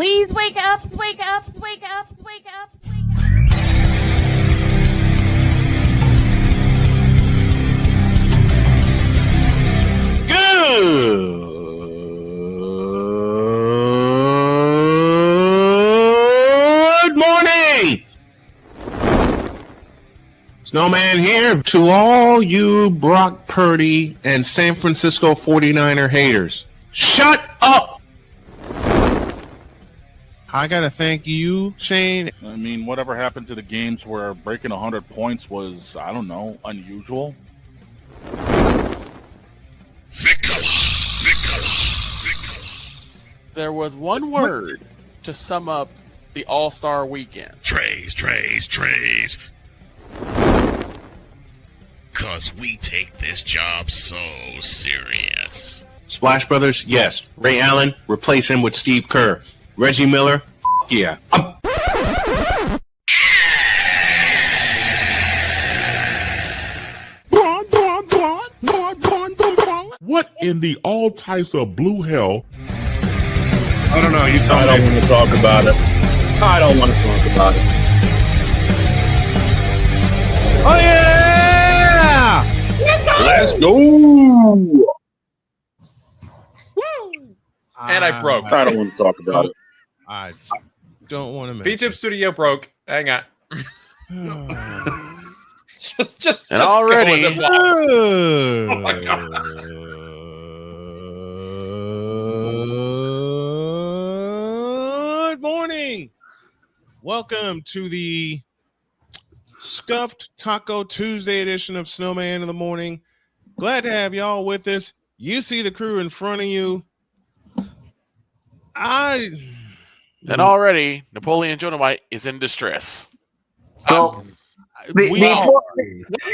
Please wake up, wake up, wake up, wake up, wake up. Good morning! Snowman here to all you Brock Purdy and San Francisco 49er haters. Shut up! I gotta thank you, Shane. I mean, whatever happened to the games where breaking 100 points was, I don't know, unusual? There was one word to sum up the All-Star weekend. Trays. Cause we take this job so serious. Splash Brothers, yes. Ray Allen, replace him with Steve Kerr. Reggie Miller, yeah. What in the all types of blue hell? I don't know. You I don't want to talk about it. I don't want to talk about it. Oh yeah! Let's go! And I broke. I don't want to talk about it. I don't want to mention. VTube Studio broke. Hang on. just And already. go with the Oh my God. Good morning. Welcome to the Scuffed Taco Tuesday edition of Snowman in the Morning. Glad to have y'all with us. You see the crew in front of you. And already, Napoleon Jonah is in distress. Well, We before- What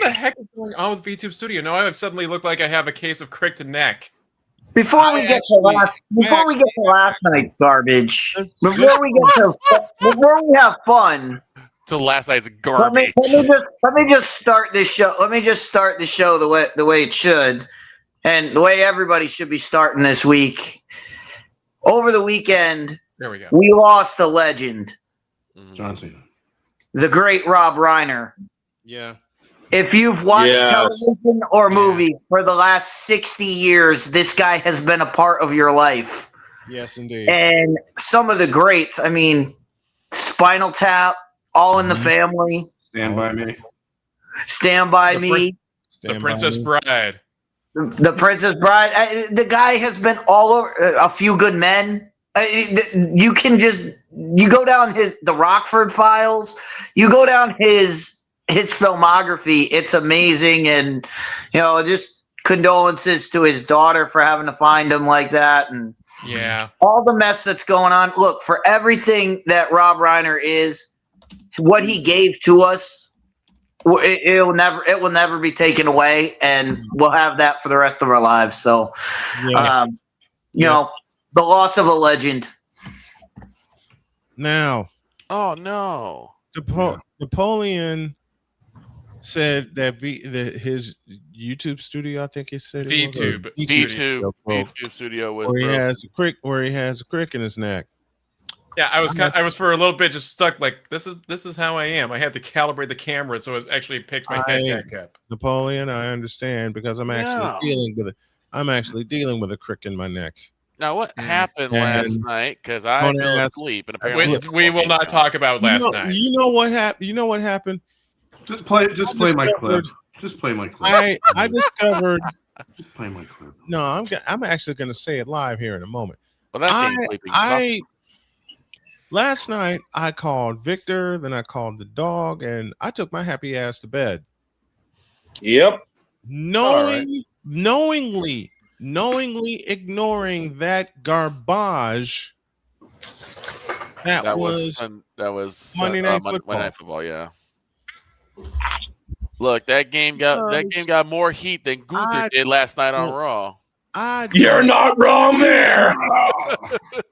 the heck is going on with VTube Studio? Now I suddenly look like I have a case of cricked neck. Before we get to last night's garbage, before we have fun, So last night's let garbage. me just start this show. Let me just start the show the way it should, and the way everybody should be starting this week. Over the weekend, There we go. we lost a legend, John Cena. the great Rob Reiner. Yeah. If you've watched Yes. television or movies for the last 60 years, this guy has been a part of your life. Yes, indeed. And some of the greats, I mean, Spinal Tap, All in the Family, Stand by me. Stand By The Me, The Princess Bride. The Princess Bride. The guy has been all over. A Few Good Men. You go down the Rockford Files. You go down his filmography. It's amazing, and just condolences to his daughter for having to find him like that, and Yeah. all the mess that's going on. Look, for everything that Rob Reiner is, what he gave to us, it will never be taken away, and we'll have that for the rest of our lives. So, the loss of a legend. Now, Oh, no. Napoleon said that his YouTube studio, I think he said it was, or VTube. VTube Studio was where he broke. has a crick in his neck. Yeah, I was for a little bit just stuck. Like this is how I am. I had to calibrate the camera so it actually picks my head back up. Napoleon, I understand because I'm actually dealing with it. I'm actually dealing with a crick in my neck. Now, what happened And- last night? Because I Don't fell ask- asleep. And apparently We will not talk about last night. You know what happened? You know what happened? Just play my clip. Just play my clip. I discovered. Just play my clip. No, I'm actually going to say it live here in a moment. Well, that thing's sleeping. Last night I called Victor, then I called the dog, and I took my happy ass to bed. Yep. Knowingly ignoring that garbage. That was Monday Night Football. Monday Night Football, yeah. Look, that game got more heat than Gunther did last night on Raw. You're not wrong there.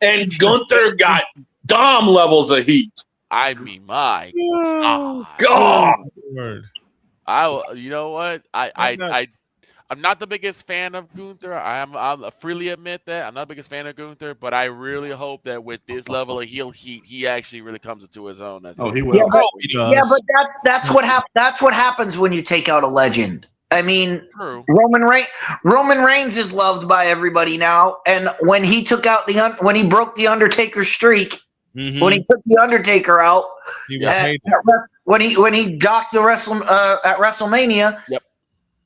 And Gunther got Dom levels of heat. I mean, my God. Word. you know what? I I'm not the biggest fan of Gunther. I'll freely admit that I'm not the biggest fan of Gunther, but I really hope that with this level of heel heat, he actually really comes into his own. He will. Yeah, but that's what That's what happens when you take out a legend. I mean, True. Roman Reigns is loved by everybody now, and when he took out when he broke the Undertaker streak, when he took the Undertaker out, when he docked the at WrestleMania,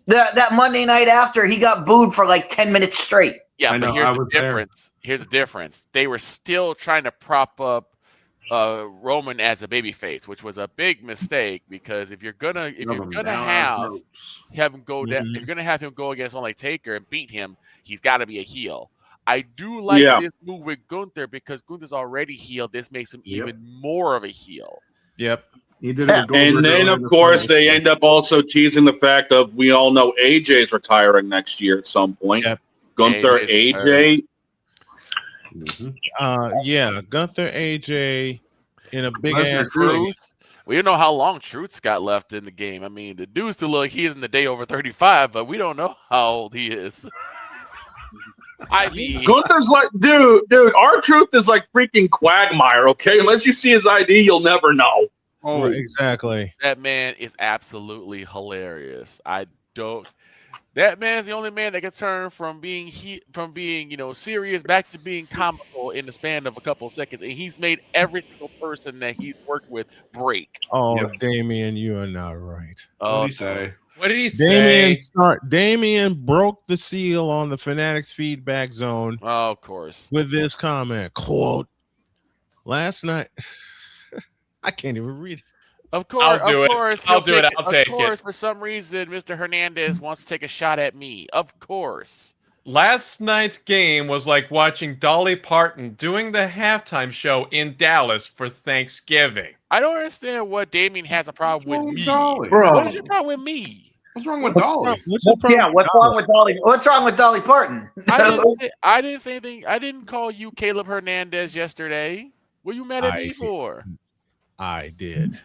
that Monday night after, he got booed for like 10 minutes straight. Yeah, but here's the difference. Here's the difference. They were still trying to prop up Roman as a babyface, which was a big mistake because if you're gonna have him go down, if you're gonna have him go against someone like Taker and beat him, he's got to be a heel. I do like this move with Gunther because Gunther's already healed. This makes him even more of a heel. Yep. He did it. And then, of course, they end up also teasing the fact of we all know AJ's retiring next year at some point. Yep. Gunther, AJ. Gunther, AJ in a big ass Truth. We don't know how long Truth's got left in the game. I mean, the dude still look he is in the day over 35, but we don't know how old he is. I mean, Gunther's like, dude, our Truth is like freaking Quagmire, okay? Unless you see his ID, you'll never know. Oh, exactly. That man is absolutely hilarious. That man's the only man that can turn from being serious back to being comical in the span of a couple of seconds, and he's made every single person that he's worked with break. Oh, Damian, you are not right. What did he say? What did he say? Damian broke the seal on the Fanatics feedback zone. Oh, of course. With this comment, quote, last night, I can't even read it. Of course, I'll do it. I'll do it. I'll take it. Of course, for some reason, Mr. Hernandez wants to take a shot at me. Of course. Last night's game was like watching Dolly Parton doing the halftime show in Dallas for Thanksgiving. I don't understand what Damien has a problem with me. Dolly? What is your problem with me? What's wrong with Dolly? What's wrong with Dolly? What's wrong with Dolly Parton? I didn't say anything. I didn't call you Caleb Hernandez yesterday. What are you mad at me for? I did.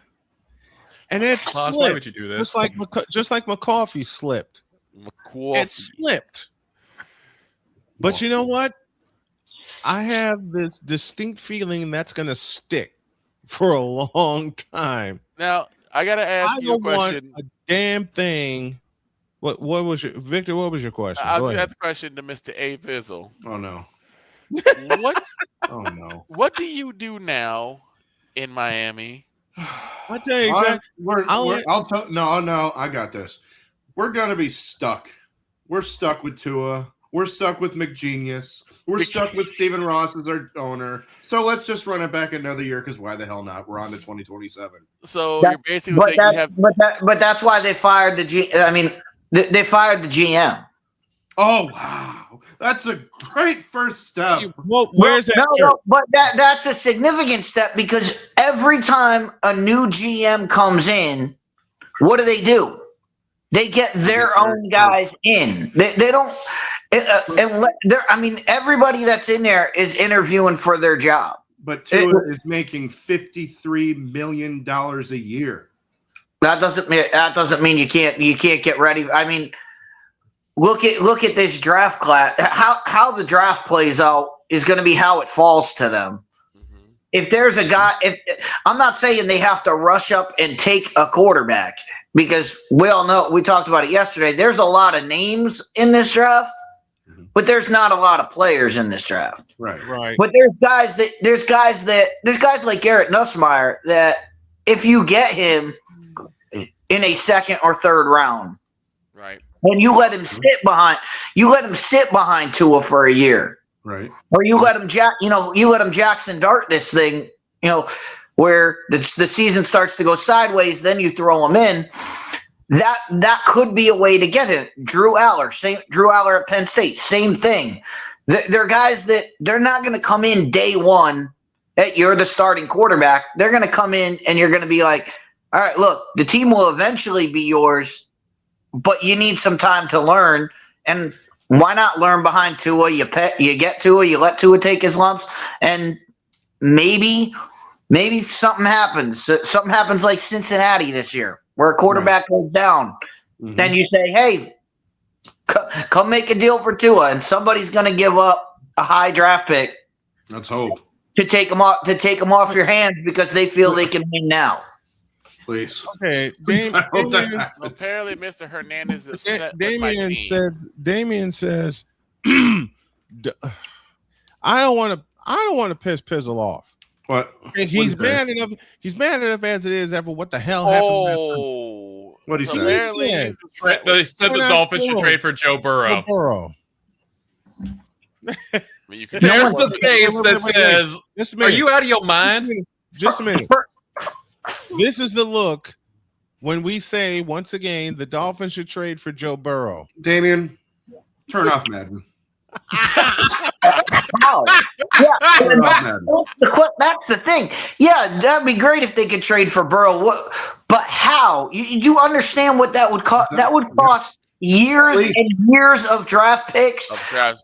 And it slipped. Why would you do this? Just like McCoffee slipped. It slipped. But you know what? I have this distinct feeling that's going to stick for a long time. Now, I got to ask you a question. A damn thing. What was your Victor? What was your question? I'll just ask the question to Mr. A. Fizzle. Oh no. What? Oh no. What do you do now in Miami? I'll tell you exactly. No, I got this. We're gonna be stuck. We're stuck with Tua. We're stuck with McGenius. We're stuck with Stephen Ross as our owner. So let's just run it back another year because why the hell not? We're on to 2027. So you're basically saying but that's why they fired they fired the GM. Oh wow, that's a great first step. Where's that? No, but that's a significant step because every time a new GM comes in, what do? They get their own guys in. They don't. Everybody that's in there is interviewing for their job. But Tua is making $53 million a year. That doesn't mean you can't get ready. I mean, look at this draft class. How the draft plays out is going to be how it falls to them. Mm-hmm. If there's a guy, I'm not saying they have to rush up and take a quarterback because we all know, we talked about it yesterday. There's a lot of names in this draft, but there's not a lot of players in this draft. Right. But there's guys like Garrett Nussmeier that if you get him in a second or third round, right, and you let him sit behind Tua for a year, right, or you let him Jackson Dart this thing, where the season starts to go sideways, then you throw him in. That could be a way to get it. Drew Aller at Penn State, same thing. They're guys that they're not going to come in day one that you're the starting quarterback. They're going to come in and you're going to be like, all right, look, the team will eventually be yours, but you need some time to learn. And why not learn behind Tua? You get Tua, you let Tua take his lumps, and maybe something happens. Something happens like Cincinnati this year, where a quarterback goes down. Mm-hmm. Then you say, hey, Come make a deal for Tua, and somebody's going to give up a high draft pick. Let's hope. To take them off your hands because they feel they can win now. Please. Okay, I hope that Damien, So apparently, Mr. Hernandez is upset with my Damien team. says, I don't want to piss Pizzle off. What? He's mad enough. He's mad enough as it is. After what the hell happened? Oh, What he so said? apparently He he's upset with- They said the Dolphins should trade for Joe Burrow. Burrow. you can There's tell the face that says, Just a "Are minute. you out of your mind?" Just a minute. This is the look when we say once again the Dolphins should trade for Joe Burrow. Damien, turn off Madden. How? Yeah, Turn off Madden. that's the thing. Yeah, that'd be great if they could trade for Burrow. But how? You understand what that would cost? That would cost years and years of draft picks. yes.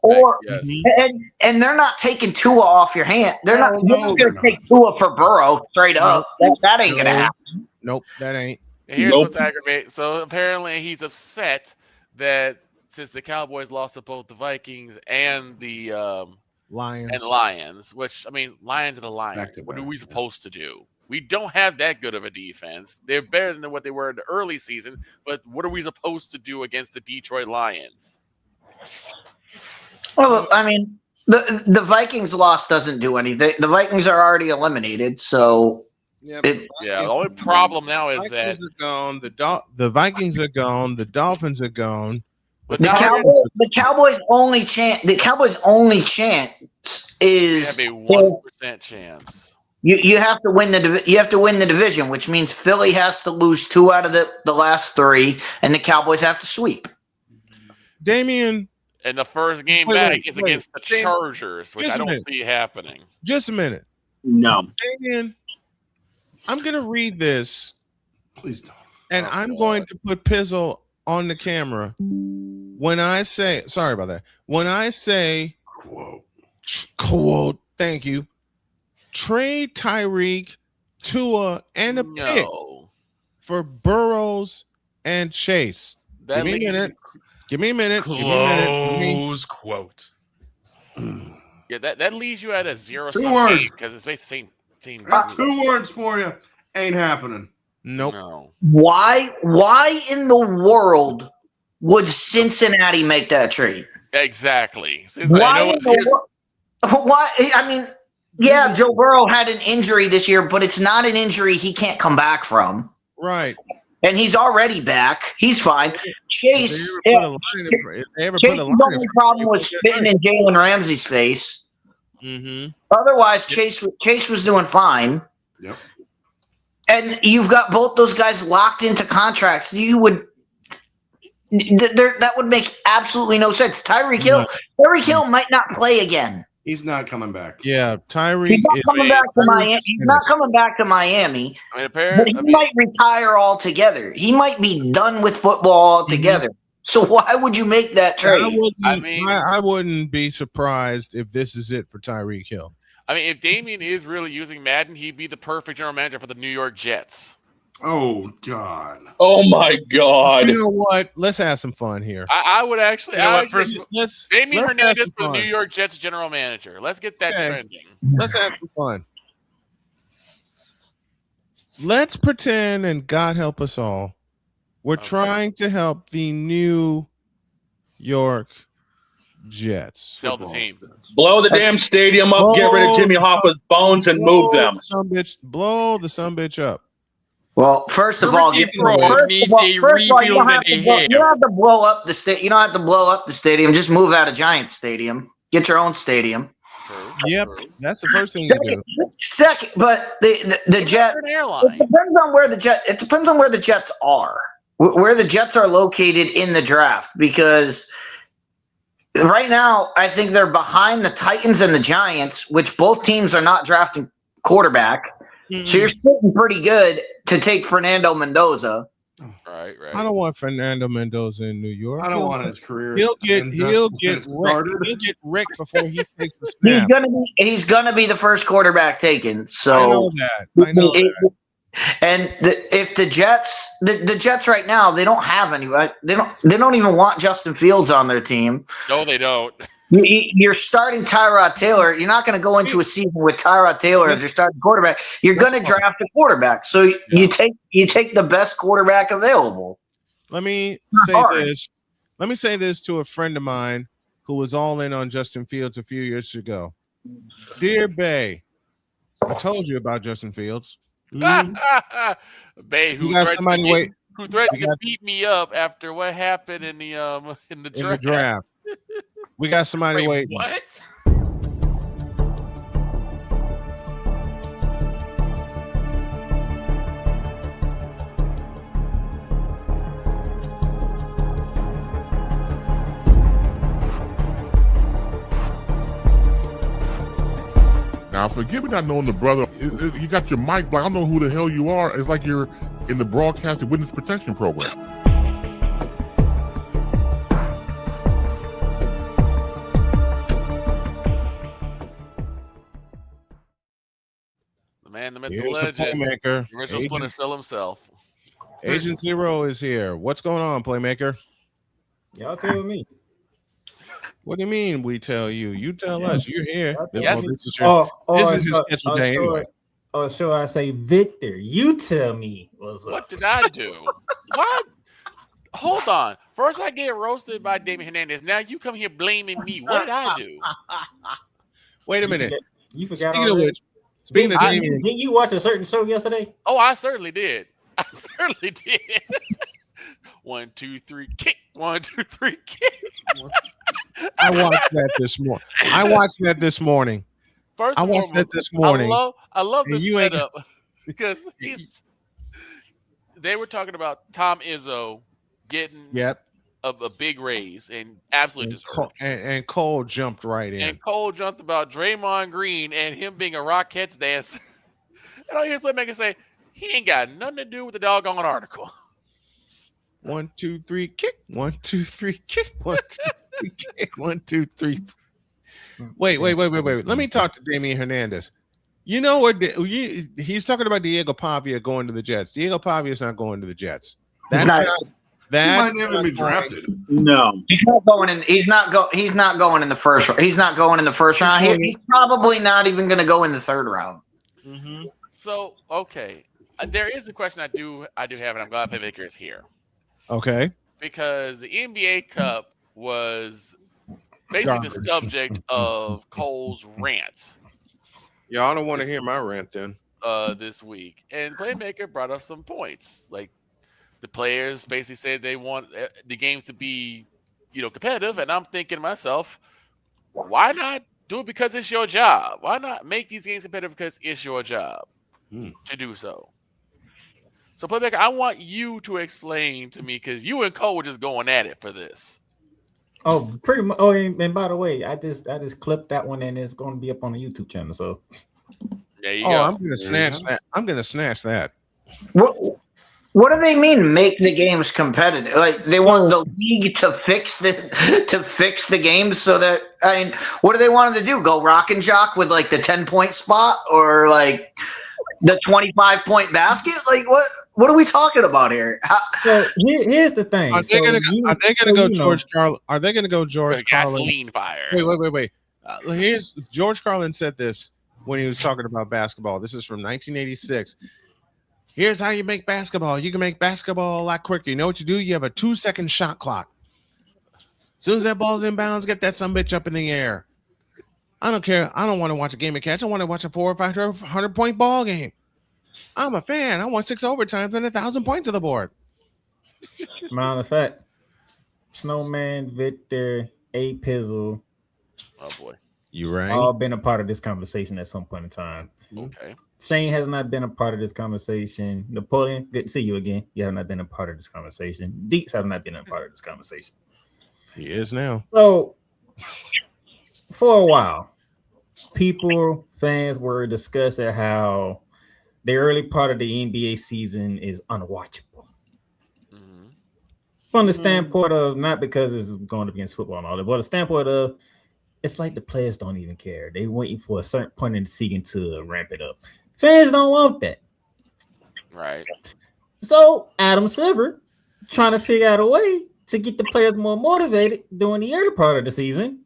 And they're not taking Tua off your hand. They're not going to take Tua for Burrow straight up. That ain't going to happen. Nope, that ain't. Here's what's aggravating. So apparently he's upset that since the Cowboys lost to both the Vikings and the Lions, which I mean, Lions and the Lions. What are we supposed to do? We don't have that good of a defense. They're better than what they were in the early season, but what are we supposed to do against the Detroit Lions? Well, I mean, the Vikings loss doesn't do anything. The Vikings are already eliminated, so the only problem now is that are gone. The Vikings are gone. The Dolphins are gone. The Cowboys' only chance. The Cowboys' only chance is have a 1% chance. You have to win the division, which means Philly has to lose 2 out of the last 3, and the Cowboys have to sweep. Damien, and the first game back is against the Chargers, which I don't see happening. Just a minute. No, Damien, I'm gonna read this. Please don't. And I'm going to put Pizzle on the camera when I say. Sorry about that. When I say quote. Thank you. Trade Tyreek, Tua, and a pick for Burrows and Chase. Give me a minute. Give me a minute. Close quote. Yeah, that leaves you at a 0-sum 2 words game because it's basically the same. 2 words for you. Ain't happening. Nope. No. Why in the world would Cincinnati make that trade? Exactly. Why? I mean, yeah, Joe Burrow had an injury this year, but it's not an injury he can't come back from. Right. And he's already back. He's fine. Chase, Chase's only problem was spitting in Jalen Ramsey's face. Mm-hmm. Otherwise, Chase was doing fine. Yep. And you've got both those guys locked into contracts. That would make absolutely no sense. Tyreek Hill might not play again. He's not coming back. Yeah, Tyreek. He's not coming back to Miami. He's not coming back to Miami. But he might retire altogether. He might be done with football altogether. So why would you make that trade? I wouldn't be surprised if this is it for Tyreek Hill. I mean, if Damien is really using Madden, he'd be the perfect general manager for the New York Jets. Oh, God. Oh, my God. You know what? Let's have some fun here. I would actually. Damien let's Hernandez have some for the fun. New York Jets general manager. Let's get that trending. Let's have some fun. Let's pretend, and God help us all, we're trying to help the New York Jets. Sell the team. Blow the damn stadium up, get rid of Jimmy Hoffa's bones, and move them. Blow the sumbitch up. Well, first of all, you don't have to blow up the stadium. You don't have to blow up the stadium. Just move out of Giants Stadium. Get your own stadium. Yep, that's the first thing you do. Second, but the Jets. It depends on where the Jets. It depends on where the Jets are. Where the Jets are located in the draft, because right now I think they're behind the Titans and the Giants, which both teams are not drafting quarterback. So you're sitting pretty good to take Fernando Mendoza. Right. I don't want Fernando Mendoza in New York. I don't want his career. He'll get wrecked before he takes the snap. He's gonna be the first quarterback taken. So I know that. And if the Jets, the Jets right now, they don't have anybody. They don't even want Justin Fields on their team. No, they don't. You're starting Tyrod Taylor. You're not going to go into a season with Tyrod Taylor as your starting quarterback. You're going to draft a quarterback. So you take the best quarterback available. Let me say this to a friend of mine who was all in on Justin Fields a few years ago. Dear Bay, I told you about Justin Fields. Bay, who threatened to beat me up after what happened in the draft. We got somebody waiting. What? Now, forgive me not knowing the brother. You got your mic, but I don't know who the hell you are. It's like you're in the broadcasting witness protection program. The man, the myth, Here's the the legend. playmaker. Original Splinter Cell himself. Agent Zero is here. What's going on, playmaker? Y'all tell me. What do you mean we tell you? You tell us. You're here. Yes. This is your scheduled day anyway. Oh, sure. I say, Victor, you tell me what's up. What did I do? What? Hold on. First, I get roasted by Damian Hernandez. Now you come here blaming me. What did I do? Wait a minute. You forgot. Speaking of which, speaking of Damian, didn't you watch a certain show yesterday? Oh, I certainly did. I certainly did. 1, 2, 3, kick. 1, 2, 3, kick. I watched that this morning. First, I watched that this morning. I love the setup because they were talking about Tom Izzo getting a big raise and absolutely deserved. And Cole jumped right in. And Cole jumped about Draymond Green and him being a Rockettes dancer. And I hear Playmaker say, he ain't got nothing to do with the doggone article. 1, 2, 3, kick. 1, 2, 3, kick. 1, 2, 3, kick. 1, 2, 3. Wait. Let me talk to Damian Hernandez. You know what? He's talking about Diego Pavia going to the Jets. Diego Pavia is not going to the Jets. That's not. He might never be drafted. No, he's not going in. He's not going in the first. He's not going in the first round. He's probably not even going to go in the third round. Mm-hmm. So okay, there is a question I do have, and I'm glad Playmaker is here. Okay. Because the NBA Cup was basically the subject of Cole's rants. Y'all don't want to hear my rant then. This week, and Playmaker brought up some points. Like the players basically said they want the games to be, competitive, and I'm thinking to myself, why not do it because it's your job? Why not make these games competitive because it's your job to do so? So, Playmaker, I want you to explain to me because you and Cole were just going at it for this. Oh, pretty much. Oh, and by the way, I just clipped that one, and it's going to be up on the YouTube channel. So there you go. I'm going to snatch that. I'm going to snatch that. What do they mean? Make the games competitive? Like they want the league to fix the games so that what do they want them to do? Go rock and jock with like the 10-point spot or like the 25-point basket? Like what are we talking about here? So here's the thing. Are they going to go George Carlin? Are they going to go George Carlin? Gasoline fire. Wait. Here's George Carlin said this when he was talking about basketball. This is from 1986. Here's how you make basketball. You can make basketball a lot quicker. You know what you do? You have a 2-second shot clock. As soon as that ball's inbounds, get that sumbitch up in the air. I don't care. I don't want to watch a game of catch. I want to watch a 400 or 500-point ball game. I'm a fan. I want 6 overtimes and 1,000 points to the board. Matter of fact, Snowman, Victor, A Pizzle. Oh boy, you right. All been a part of this conversation at some point in time. Okay. Shane has not been a part of this conversation. Napoleon, good to see you again. You have not been a part of this conversation. Deeks have not been a part of this conversation. He is now. So, for a while, fans were discussing how the early part of the NBA season is unwatchable. Mm-hmm. From the standpoint of, not because it's going up against football and all that, but the standpoint of, it's like the players don't even care. They're waiting for a certain point in the season to ramp it up. Fans don't want that. Right. So Adam Silver trying to figure out a way to get the players more motivated during the early part of the season,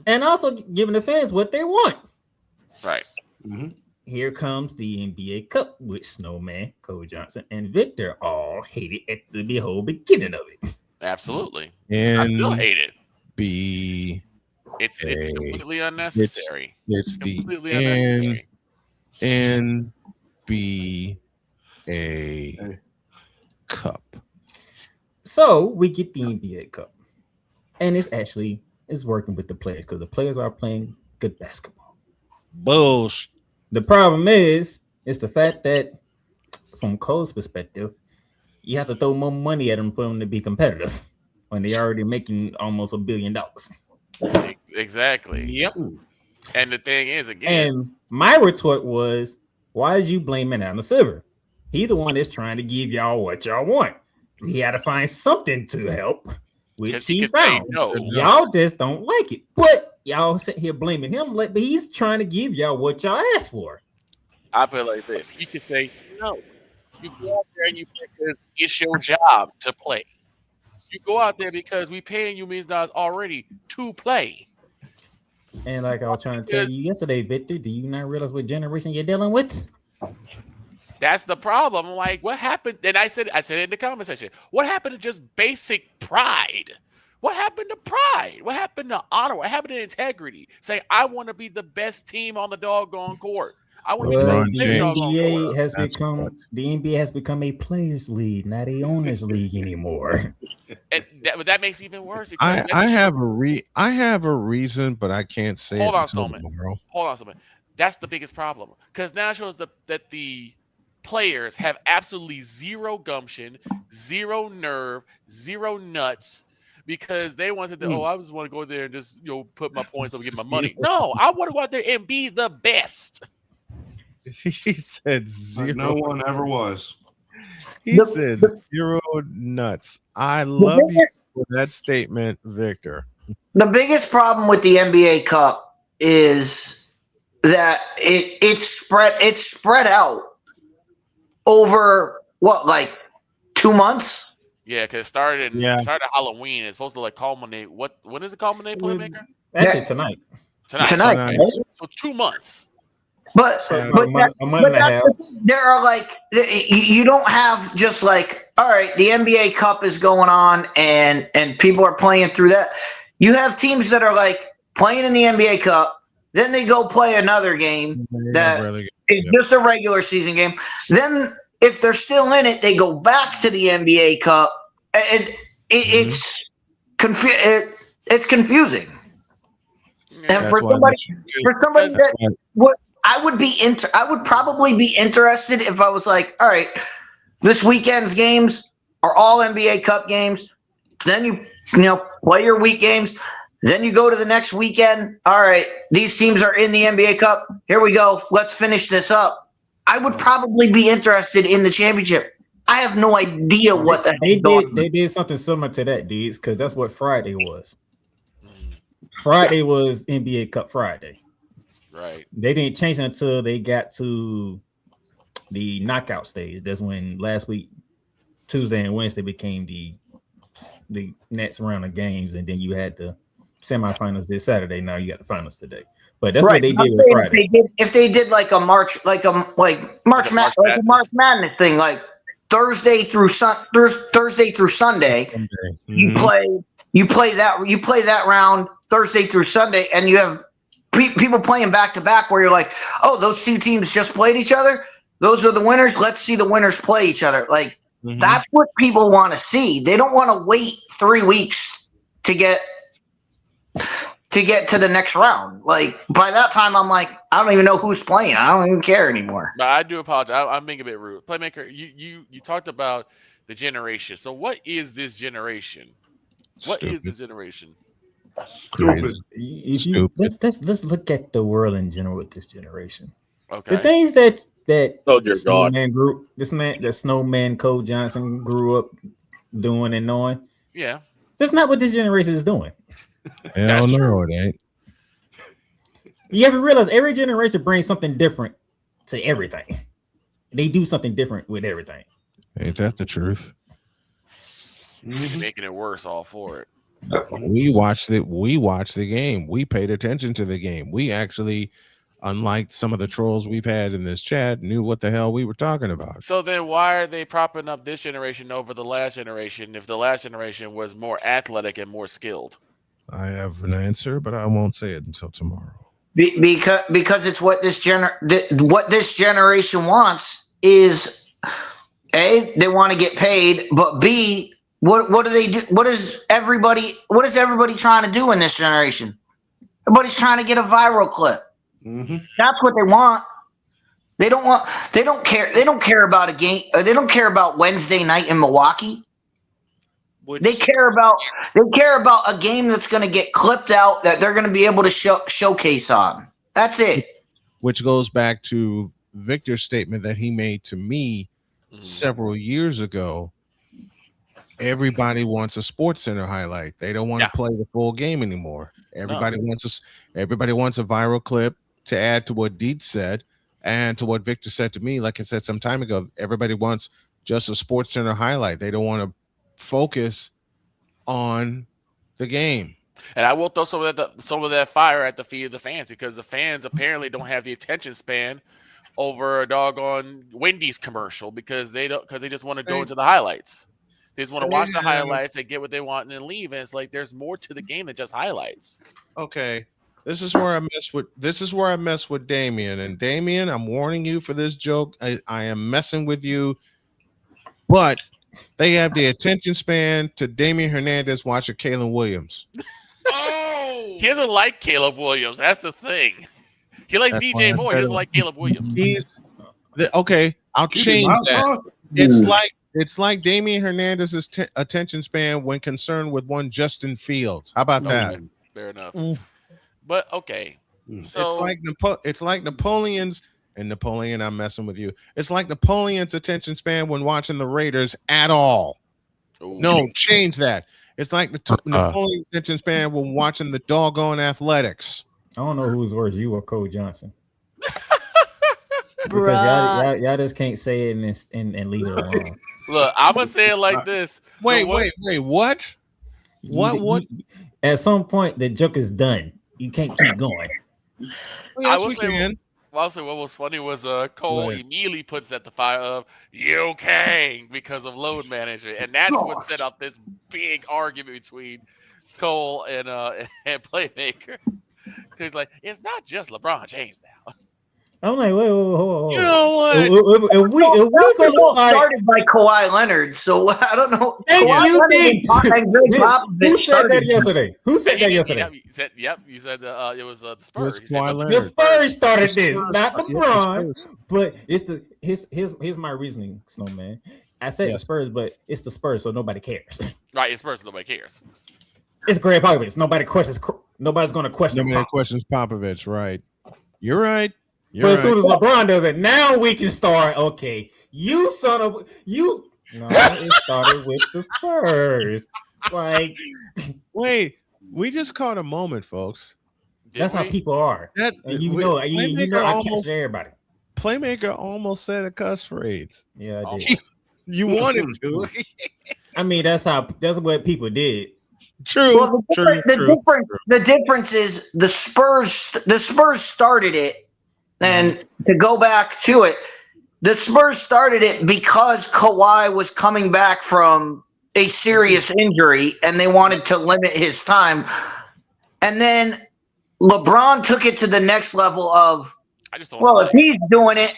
and also giving the fans what they want. Right. Here comes the NBA Cup, which Snowman, Cole Johnson, and Victor all hated at the whole beginning of it. Absolutely. And I still hate it. It's completely unnecessary. It's completely the unnecessary. NBA Cup. So we get the NBA Cup, and it's working with the players because the players are playing good basketball. Bullshit. The problem is the fact that, from Cole's perspective, you have to throw more money at them for them to be competitive when they're already making almost $1 billion. Exactly. Yep. And the thing is, again, and my retort was, why is you blaming Adam Silver? He's the one that's trying to give y'all what y'all want. He had to find something to help, which he found. No. Y'all just don't like it. But y'all sit here blaming him, but he's trying to give y'all what y'all asked for. I put it like this. You can say, no. You go out there and you play because it's your job to play. You go out there because we paying you $1 million already to play. And like I was trying to tell you yesterday, Victor, do you not realize what generation you're dealing with? That's the problem. Like, what happened? And I said it in the comment section. What happened to just basic pride? What happened to pride? What happened to honor? What happened to integrity? Say, I want to be the best team on the doggone court. I want to be the best team on the NBA has become the NBA has become a players' league, not a owners' league anymore. And that makes it even worse. Because I have a reason, but I can't say Hold it on, until Snowman. tomorrow. Hold on, Snowman. That's the biggest problem because now it shows that the players have absolutely zero gumption, zero nerve, zero nuts because they wanted to. I just want to go there and just put my points up and get my money. No, I want to go out there and be the best. He said zero. No one ever was. He said zero nuts. I love you for that statement, Victor. The biggest problem with the NBA Cup is that it's spread out over like 2 months. Yeah, because it started Halloween. It's supposed to culminate. When does it culminate, Playmaker? That's it tonight. Tonight. Right? So 2 months. But a month and a half. There are you don't have just all right, the NBA Cup is going on and people are playing through that. You have teams that are playing in the NBA Cup, then they go play another game that is just a regular season game. Then if they're still in it, they go back to the NBA Cup, and it's confusing. And for somebody that I would probably be interested if I was all right, this weekend's games are all NBA Cup games. Then you play your week games. Then you go to the next weekend. All right, these teams are in the NBA Cup. Here we go. Let's finish this up. I would probably be interested in the championship. I have no idea what they did something similar to that, dudes, because that's what Friday was. Friday was NBA Cup Friday. Right. They didn't change it until they got to the knockout stage. That's when last week, Tuesday and Wednesday, became the next round of games, and then you had the semifinals this Saturday. Now you got the finals today. But that's what they did with Friday. If they did a March Madness thing, Thursday through Sunday, you play that round Thursday through Sunday, and you have people playing back to back where you're like, oh, those two teams just played each other. Those are the winners. Let's see the winners play each other. That's what people want to see. They don't want to wait 3 weeks to get to the next round. By that time, I'm I don't even know who's playing. I don't even care anymore. But I do apologize. I'm being a bit rude. Playmaker, you talked about the generation. So what is this generation? What is this generation? Stupid. Let's look at the world in general with this generation. Okay. The things that Snowman group, the Snowman Cole Johnson grew up doing and knowing. Yeah. That's not what this generation is doing. Hell no, it ain't. You ever realize every generation brings something different to everything? They do something different with everything. Ain't that the truth? Making it worse all for it. We watched the game. We paid attention to the game. We actually, unlike some of the trolls we've had in this chat, knew what the hell we were talking about. So then why are they propping up this generation over the last generation if the last generation was more athletic and more skilled? I have an answer, but I won't say it until tomorrow. Because it's what this generation wants is A, they want to get paid, but B, what do they do? What is everybody trying to do in this generation? Everybody's trying to get a viral clip. Mm-hmm. That's what they want. They don't care about a game. They don't care about Wednesday night in Milwaukee. They care about a game that's going to get clipped out that they're going to be able to showcase on. That's it. Which goes back to Victor's statement that he made to me several years ago. Everybody wants a Sports Center highlight. They don't want to play the full game anymore. Everybody wants a viral clip to add to what Deet said and to what Victor said to me. Like I said some time ago, everybody wants just a Sports Center highlight. They don't want to focus on the game. And I will throw some of that fire at the feet of the fans because the fans apparently don't have the attention span over a doggone Wendy's commercial because they just want to go into the highlights. They just want to watch the highlights and get what they want and then leave. And it's like there's more to the game than just highlights. Okay. This is where I mess with Damian. And Damian, I'm warning you for this joke. I am messing with you. But they have the attention span to Damian Hernandez watching Caleb Williams. Oh, he doesn't like Caleb Williams. That's the thing. He likes DJ Moore. He doesn't like Caleb Williams. Okay, I'll change that. It's like Damian Hernandez's attention span when concerned with one Justin Fields. How about that? Fair enough. But okay, so it's like Napoleon's. And Napoleon, I'm messing with you. It's like Napoleon's attention span when watching the Raiders at all. Ooh. No, change that. It's like Napoleon's attention span when watching the doggone Athletics. I don't know who's worse, you or Cole Johnson. Because y'all just can't say it and leave it alone. Look, I'm gonna say it like this. Wait, what? What? At some point, the joke is done. You can't keep going. I will say. Also, what was funny was Cole immediately puts at the fire of "You Kang" because of load management, and that's what set up this big argument between Cole and Playmaker. He's like, it's not just LeBron James now. I'm like, wait, hold on. You know what? If we started by Kawhi Leonard, so I don't know. Who said that yesterday? Who said that yesterday? You said it was the Spurs. The Spurs started this, not LeBron. But it's here's my reasoning, Snowman. I said the Spurs, but it's the Spurs, so nobody cares. Right, it's Spurs, nobody cares. It's Greg Popovich. Nobody's going to question. Nobody questions Popovich. Right? You're right. As soon as LeBron does it, now we can start. Okay, you son of you. No, it started with the Spurs. Like, wait, we just caught a moment, folks. That's how people are. I catch everybody. Playmaker almost said a cuss phrase. Yeah, I did. You wanted to. I mean, that's what people did. True. Well, the difference is the Spurs started it. And to go back to it, the Spurs started it because Kawhi was coming back from a serious injury and they wanted to limit his time. And then LeBron took it to the next level of, if he's doing it,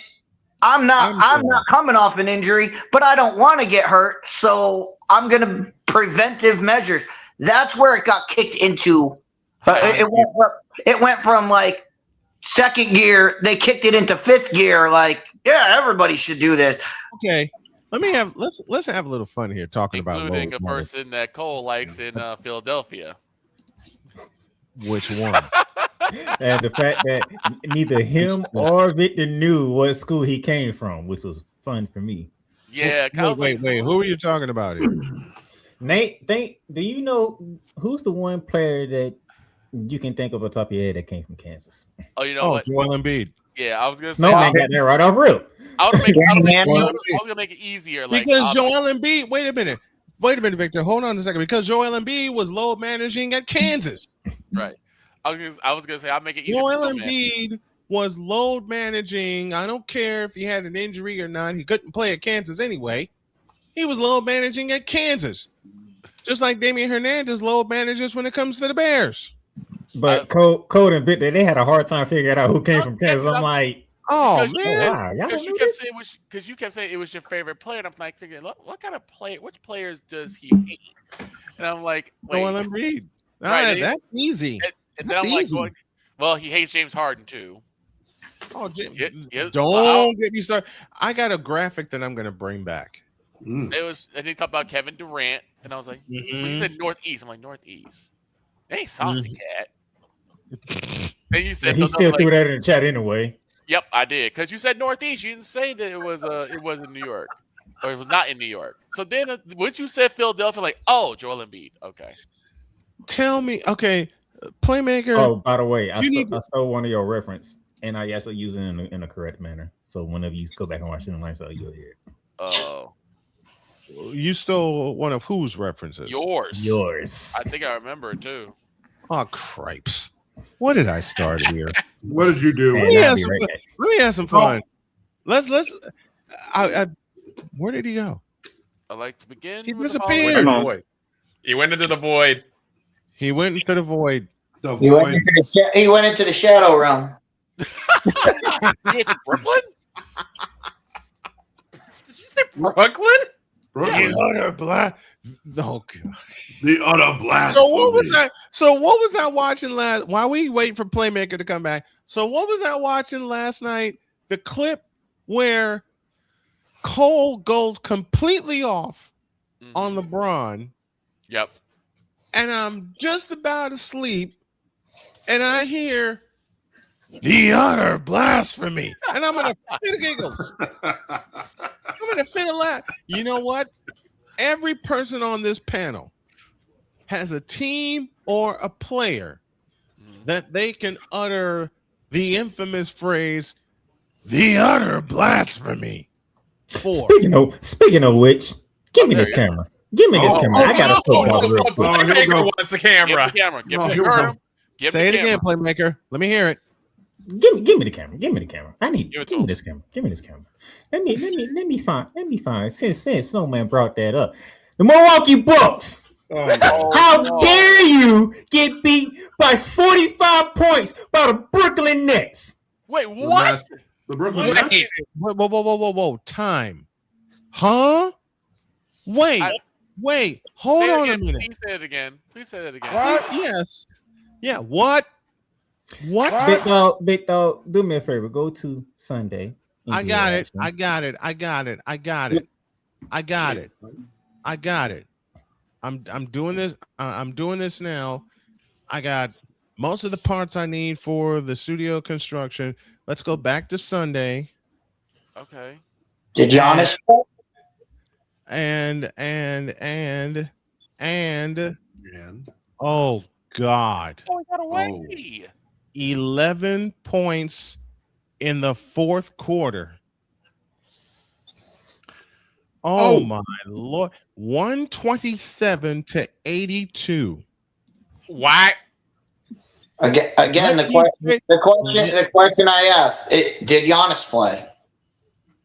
I'm not coming off an injury, but I don't want to get hurt, so I'm going to preventive measures. That's where it got kicked into. It went from like second gear, they kicked it into fifth gear. Like, yeah, everybody should do this. Okay, let's have a little fun here talking about including a person that Cole likes in Philadelphia. Which one? And the fact that neither him or Victor knew what school he came from, which was fun for me. Yeah. Wait. Who are you talking about here? Nate, do you know who's the one player that you can think of on top of your head that came from Kansas? Oh, you know what? Joel Embiid. Yeah, I was gonna say. Snowman got that right off real. I was gonna make it easier. Like, because Joel Embiid. Wait a minute, Victor. Hold on a second. Because Joel Embiid was load managing at Kansas. Right. I was gonna say I'll make it easier. Joel Embiid was load managing. I don't care if he had an injury or not. He couldn't play at Kansas anyway. He was load managing at Kansas, just like Damian Hernandez load manages when it comes to the Bears. But Code and Victor, they had a hard time figuring out who came from Kansas. I'm like, oh man, because you kept saying it was your favorite player, and I'm like thinking, what kind of player? Which players does he hate? And I'm like, wait, Joel Embiid. Right, That's easy. And then I'm like, well, he hates James Harden too. Oh, don't get me started. I got a graphic that I'm going to bring back. It was, and he talked about Kevin Durant, and I was like, when you said Northeast, I'm like, Northeast. It ain't Saucy Cat. And you said he still threw that in the chat anyway. Yep, I did, because you said Northeast. You didn't say that it was in New York, or it was not in New York. So then, once you said Philadelphia, like, oh, Joel Embiid. Okay. Tell me, okay, Playmaker. Oh, by the way, I stole one of your reference, and I actually use it in a correct manner. So whenever you go back and watch it on so you'll hear it. Oh. You stole one of whose references? Yours. I think I remember it too. Oh, cripes. What did I start here? What did you do? Let me have some fun. Let's where did he go? I like to begin. He disappeared. He went into the void. He went into the void. He went into the shadow realm. You went to Brooklyn? Did you say Brooklyn? The utter blast. Oh god. The utter blast. So what was that? So what was I watching last? While we wait for Playmaker to come back. So what was I watching last night? The clip where Cole goes completely off on LeBron. Yep. And I'm just about to sleep, and I hear the utter blasphemy, and I'm gonna fit giggles. I'm gonna fit a laugh. You know what? Every person on this panel has a team or a player that they can utter the infamous phrase, "the utter blasphemy." For. Speaking of which, give me this camera. Give me this camera. I got a football real quick. Playmaker wants the camera. Say it again, Playmaker. Let me hear it. Give me the camera. Give me the camera. Give me this camera. Give me this camera. Let me find. Since Snowman brought that up, the Milwaukee Bucks. How dare you get beat by 45 points by the Brooklyn Nets? Wait, what? The Brooklyn Nets? Whoa. Time. Huh? Wait. Hold on a minute. Please say it again. What? Yes. Yeah. What? Big dog, do me a favor. Go to Sunday. I got it. I'm doing this. I'm doing this now. I got most of the parts I need for the studio construction. Let's go back to Sunday. Okay. Did Giannis? And oh God. Oh, we got away. 11 points in the fourth quarter. Oh my Lord. 127-82. What? Again, the question I asked, did Giannis play?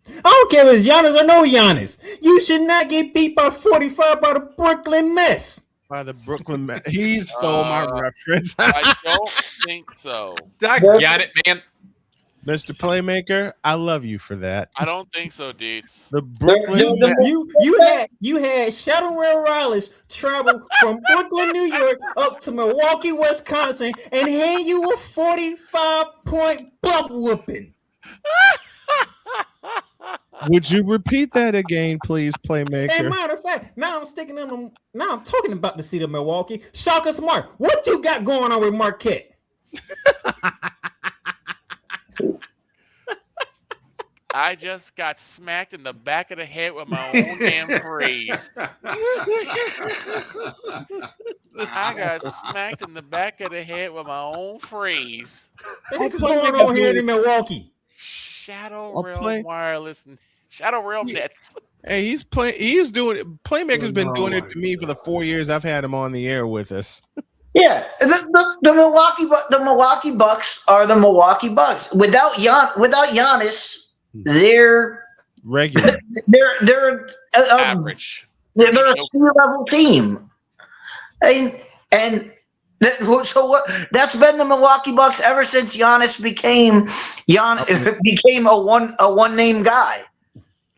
I don't care if it's Giannis or no Giannis. You should not get beat by 45 by the Brooklyn Mets. By the Brooklyn Mets. He stole my reference. I don't think so. I got it, man. Mr. Playmaker, I love you for that. I don't think so, Deets. The Brooklyn you had Shadowell Riles travel from Brooklyn, New York, up to Milwaukee, Wisconsin, and hand you a 45-point butt whooping. Would you repeat that again, please, Playmaker? As a matter of fact, now I'm talking about the city of Milwaukee. Shaka Smart, what you got going on with Marquette? I just got smacked in the back of the head with my own damn phrase. I got smacked in the back of the head with my own phrase. What's going on here in Milwaukee? Shadow Realm Wireless and Shadow Realm Nets. Hey, he's playing. He's doing it. Playmaker's been doing it to me for the 4 years I've had him on the air with us. Yeah, the Milwaukee Bucks are the Milwaukee Bucks. Without Giannis, they're regular. They're average. They're a C-level team, and so what? That's been the Milwaukee Bucks ever since Giannis became a one name guy.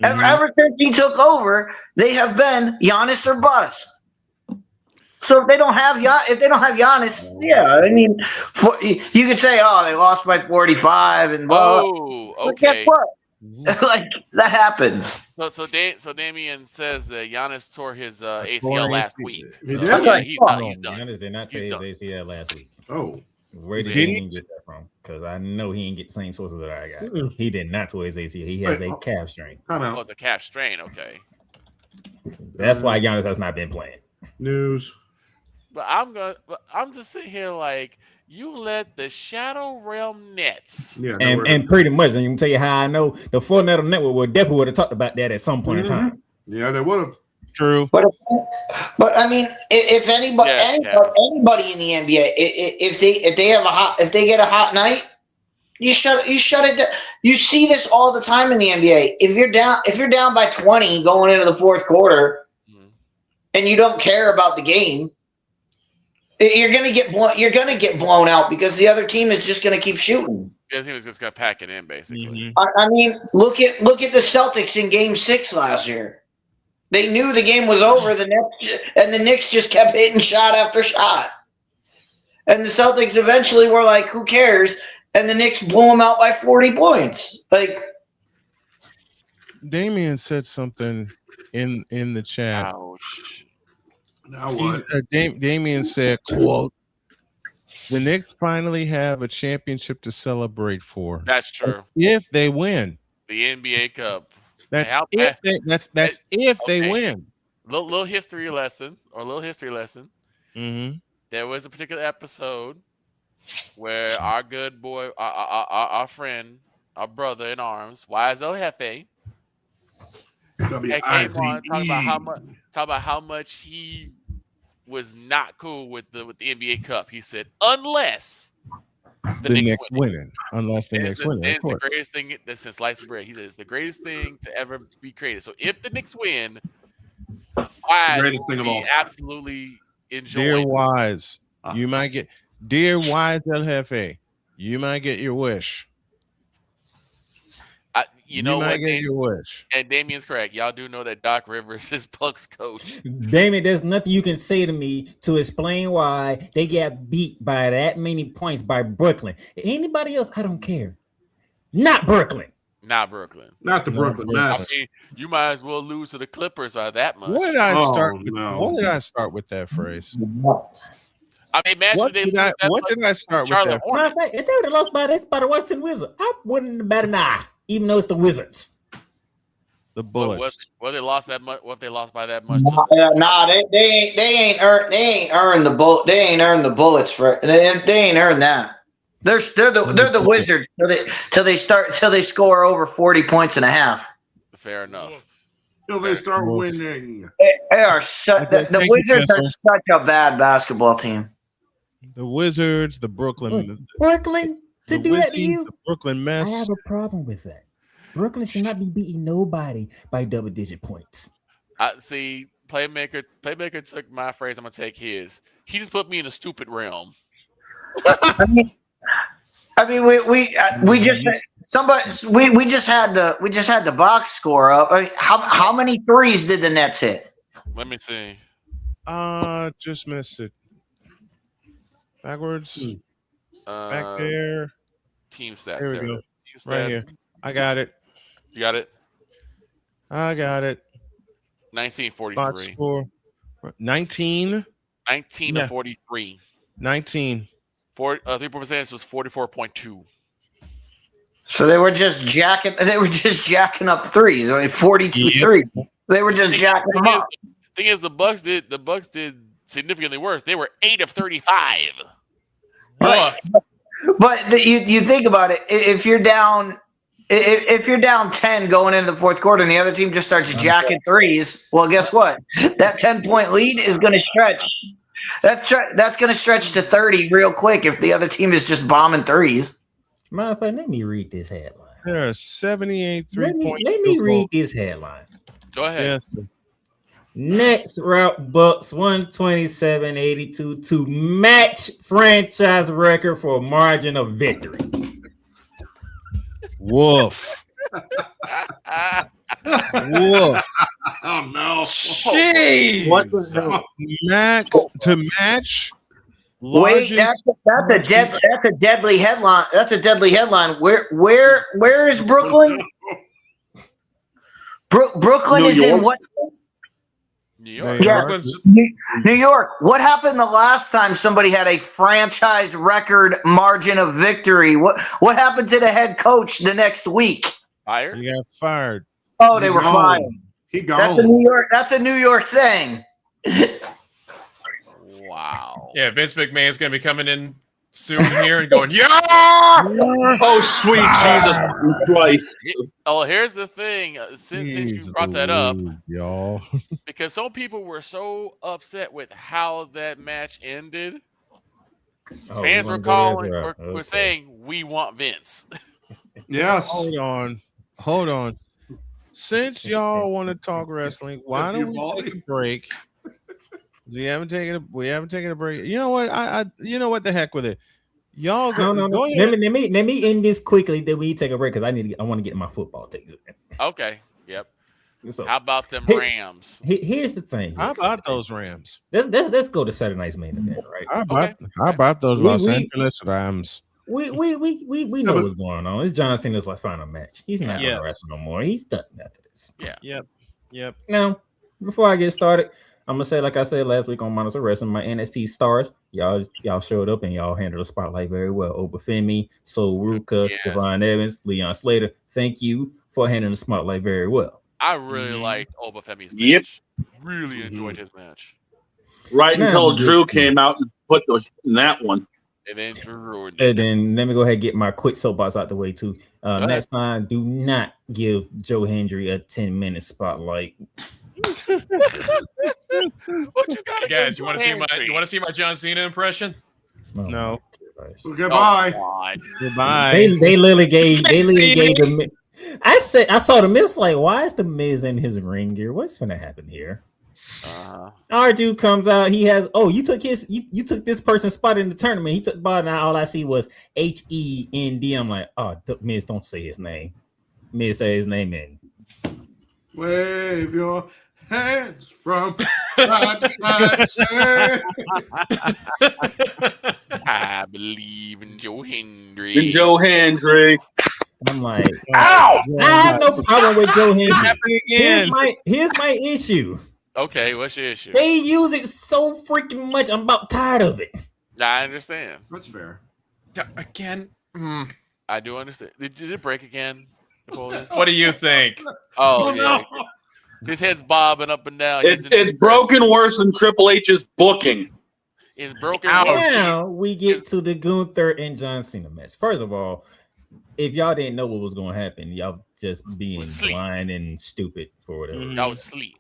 Mm-hmm. Ever since he took over, they have been Giannis or bust. So if they don't have Giannis, yeah, I mean, you could say, oh, they lost by 45 and blah. Oh, okay. But guess what? Like that happens. So Damian says that Giannis tore his ACL last week. He So, did? yeah, he's done. Giannis did not tear his ACL last week. Oh. Where did he get that from? Because I know he didn't get the same sources that I got. Mm-mm. He did not tear his ACL. He has a calf strain. Oh, it's a calf strain. Okay. That's why Giannis has not been playing. News. But I'm just sitting here like, you let the Shadow Realm Nets. Yeah, and pretty much, and you can tell you how I know the Full Metal Network would have talked about that at some point in time. Yeah, they would have. True. But I mean, if anybody in the NBA, if they get a hot night, you shut it down. You see this all the time in the NBA. If you're down by 20 going into the fourth quarter, and you don't care about the game, you're gonna get blown out because the other team is just gonna keep shooting. The other team is just gonna pack it in, basically. I mean, look at the Celtics in Game 6 last year. They knew the game was over. The Knicks just kept hitting shot after shot, and the Celtics eventually were like, "Who cares?" And the Knicks blew them out by 40 points. Like, Damian said something in the chat. Ouch. Now what? Damian said, "Quote: The Knicks finally have a championship to celebrate for. That's true. If they win The NBA Cup. That's Hey, if they win. Little history lesson. Mm-hmm. There was a particular episode where our good boy, our friend, our brother in arms, YSL Hefe, came on talking about how much he was not cool with the NBA Cup. He said, unless the Knicks win. Unless the Knicks win. It's the greatest thing since sliced bread. He said it's the greatest thing to ever be created. So if the Knicks win, Wise greatest thing of all time. Absolutely enjoy. Dear Wise, you might get Dear Wise El Jefe, you might get your wish. You know might what? get your wish. And Damien's correct. Y'all do know that Doc Rivers is Bucks coach. Damien, there's nothing you can say to me to explain why they got beat by that many points by Brooklyn. Anybody else, I don't care. Not Brooklyn. Not Brooklyn. Not the Brooklyn Nets. I mean, you might as well lose to the Clippers by that much. What did I start with that phrase? I mean, what did I start with that? If they would have lost by the Washington Wizards, I wouldn't have bet an eye, even though it's the Wizards. The Bullets. What they lost that much? What they lost by that much? They ain't earned the bullet. They ain't earned the bullets for. They ain't earned that. They're the Wizards till they score over 40 points and a half. Fair enough. Till they start winning. They are the Wizards are such a bad basketball team. The Wizards, the Brooklyn to do that to you. The Brooklyn mess. I have a problem with that. Brooklyn should not be beating nobody by double-digit points. See, Playmaker took my phrase. I'm gonna take his. He just put me in a stupid realm. I mean, we just had the box score up. I mean, how many threes did the Nets hit? Let me see. Just missed it. Backwards. Back there. Team stats. There we go. Team stats. Right here. I got it. You got it. I got it. 1943. 19. 19 to 43. 19. 3-point percentage was 44.2. So they were just jacking up threes. I mean, 42 threes. They were just jacking them up. Thing is, the Bucks did significantly worse. They were 8 of 35. Right. But you think about it. If you're down If you're down 10 going into the fourth quarter and the other team just starts jacking threes, well, guess what? That 10-point lead is going to stretch. That's going to stretch to 30 real quick if the other team is just bombing threes. Matter of fact, let me read this headline. There are 78 Let three-point. me read this headline. Go ahead. Yes. Next route Bucks 127-82 to match franchise record for margin of victory. Woof. Woof. Oh no! Jeez. What the hell? Match. Wait, that's a deadly headline. That's a deadly headline. Where is Brooklyn? Brooklyn is in what? New York. Yeah, Brooklyn's- New York. What happened the last time somebody had a franchise record margin of victory? What happened to the head coach the next week? Fired? You got fired. Oh, they were fired. He gone. That's a New York thing. Wow. Yeah, Vince McMahon's going to be coming in soon here and going, yeah! Oh, sweet Jesus Christ. Oh, here's the thing. Since you brought that up, y'all, because some people were so upset with how that match ended. Fans were were saying, we want Vince. Yes. Hold on. Since y'all want to talk wrestling, why don't we take a break? We haven't taken a break. You know what? You know what? The heck with it. Y'all go. No. Go ahead. Let me end this quickly. Then we take a break because I want to get my football takes. Okay. Yep. So, how about them Rams? Here's the thing. How about those Rams? Let's go to Saturday night's main event, right? How about those Los Angeles Rams? We know what's going on. It's John Cena's final match. He's not going to wrestle no more. He's done after this. Yeah. Yep. Now, before I get started, I'm gonna say, like I said last week on Monster Wrestling, my NXT stars, y'all showed up and y'all handled the spotlight very well. Obafemi, Sol Ruka, Javon Evans, Leon Slater. Thank you for handling the spotlight very well. I really liked Obafemi's match. Really enjoyed his match. Right until Drew came out and put those in that one. And then Drew. And then let me go ahead and get my quick soapbox out the way too. Next time, do not give Joe Hendry a 10-minute spotlight. What you got, hey guys? You want to see my John Cena impression? No. Goodbye. Goodbye. They literally gave the. I saw the Miz like, why is the Miz in his ring gear? What's gonna happen here? Our dude comes out. He has. Oh, you took this person's spot in the tournament. He took the ball. Now all I see was HEND. I'm like, oh, Miz, don't say his name. Miz say his name in. Wave your hands from side to side. I believe in Joe Hendry. I'm like, ow! I have no problem with Joe Hendry. Again. Here's my issue. Okay, what's your issue? They use it so freaking much. I'm about tired of it. I understand. That's fair. Again, I do understand. Did it break again, Napoleon? What do you think? Oh yeah. His head's bobbing up and down. It's broken worse than Triple H's booking. It's broken. Now we get to the Gunther and John Cena match. First of all, if y'all didn't know what was going to happen, y'all just being blind and stupid for whatever. Y'all was asleep.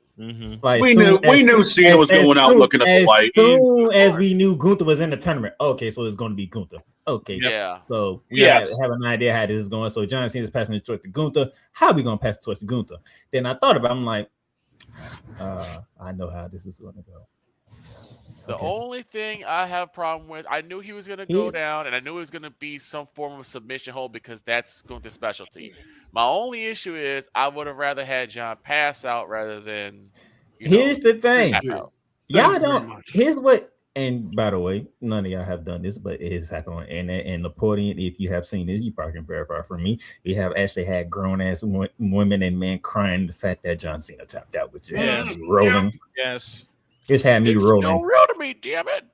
Like we knew Cena was going out looking at the light. As soon as we knew Gunther was in the tournament, okay, so it's going to be Gunther. Okay, yeah. So we have an idea how this is going. So John Cena's passing the torch to Gunther. How are we going to pass the torch to Gunther? Then I thought about it. I'm like, I know how this is going to go. The only thing I have a problem with, I knew he was going to go down, and I knew it was going to be some form of submission hold because that's Gunther's specialty. My only issue is I would have rather had John pass out rather than. Here's the thing, y'all don't. Much. Here's what. And by the way, none of y'all have done this, but it has happened. And the podium, if you have seen this, you probably can verify for me. We have actually had grown ass women and men crying the fact that John Cena tapped out, which is rolling. Yes. It's had me rolling. It's real to me, damn it.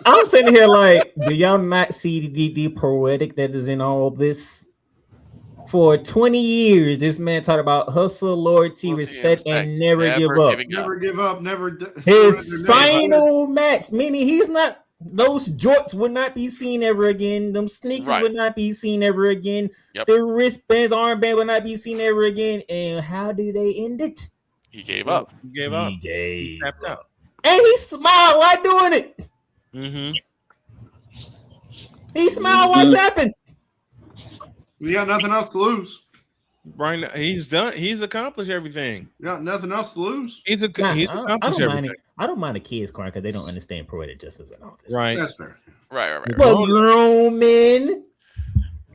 I'm sitting here like, do y'all not see the poetic that is in all this? For 20 years, this man talked about hustle, loyalty, respect, and never give up. Never give up. Never. His final match, meaning he's not Those jorts would not be seen ever again. Them sneakers would not be seen ever again. Yep. The wristbands, armband would not be seen ever again. And how do they end it? He gave up. He tapped out. And he smiled while doing it. Mm-hmm. He smiled while tapping. We got nothing else to lose. Right now, he's done. He's accomplished everything. You got nothing else to lose. He's accomplished everything. I don't mind the kids crying because they don't understand poetic justice and all this. Right. That's fair. Right. But grown men.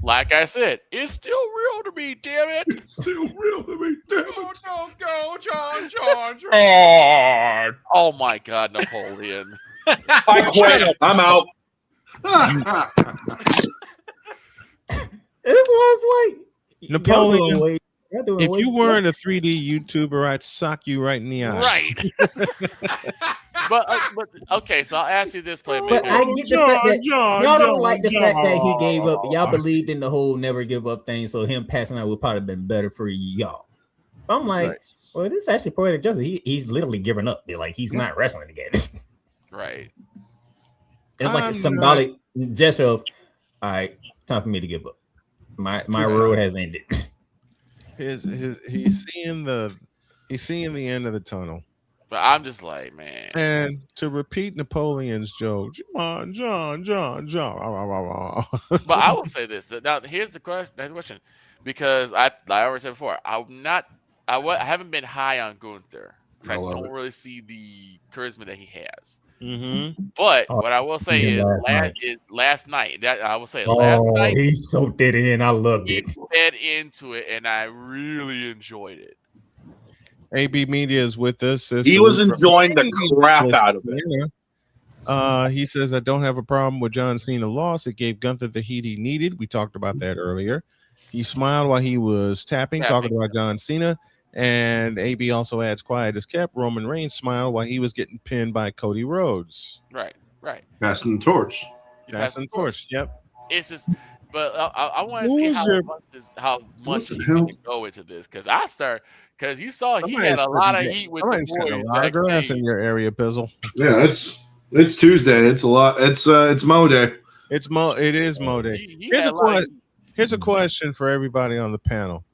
Like I said, it's still real to me, damn it. It's still real to me, damn it. Go, John. Oh my God, Napoleon. I quit. I'm out. This was like Napoleon. If you weren't a 3D YouTuber, I'd sock you right in the eye. Right. but okay, so I'll ask you this, Playmaker. But I get the fact that y'all don't like the fact that he gave up. Y'all believed in the whole never give up thing, so him passing out would probably have been better for y'all. So I'm like, well, this is actually poetic justice. He's literally giving up. Like he's not wrestling again. Right. It's like a symbolic gesture of, all right, time for me to give up. My road has ended. He's seeing the end of the tunnel. But I'm just like, man. And to repeat Napoleon's joke, John. But I will say this. Now here's the question, because I already said before, I haven't been high on Gunther. I don't really see the charisma that he has. Mm-hmm. But what I will say is last night. That I will say last night. He soaked it in. I loved it. He fed into it, and I really enjoyed it. AB Media is with us. He was enjoying the crap out of it. He says, I don't have a problem with John Cena loss. It gave Gunther the heat he needed. We talked about that earlier. He smiled while he was tapping. Talking about John Cena. And AB also adds, quiet as kept. Roman Reigns smiled while he was getting pinned by Cody Rhodes. Right. Passing the torch. Passing the torch. Yep. It's just, but I want to see how much he can go into this, because you saw he had a lot of heat with the boys. A lot of grass in your area, Pizzle. Yeah, it's Tuesday. It's a lot. It's Mo Day. It is Mo Day. Here's a question for everybody on the panel.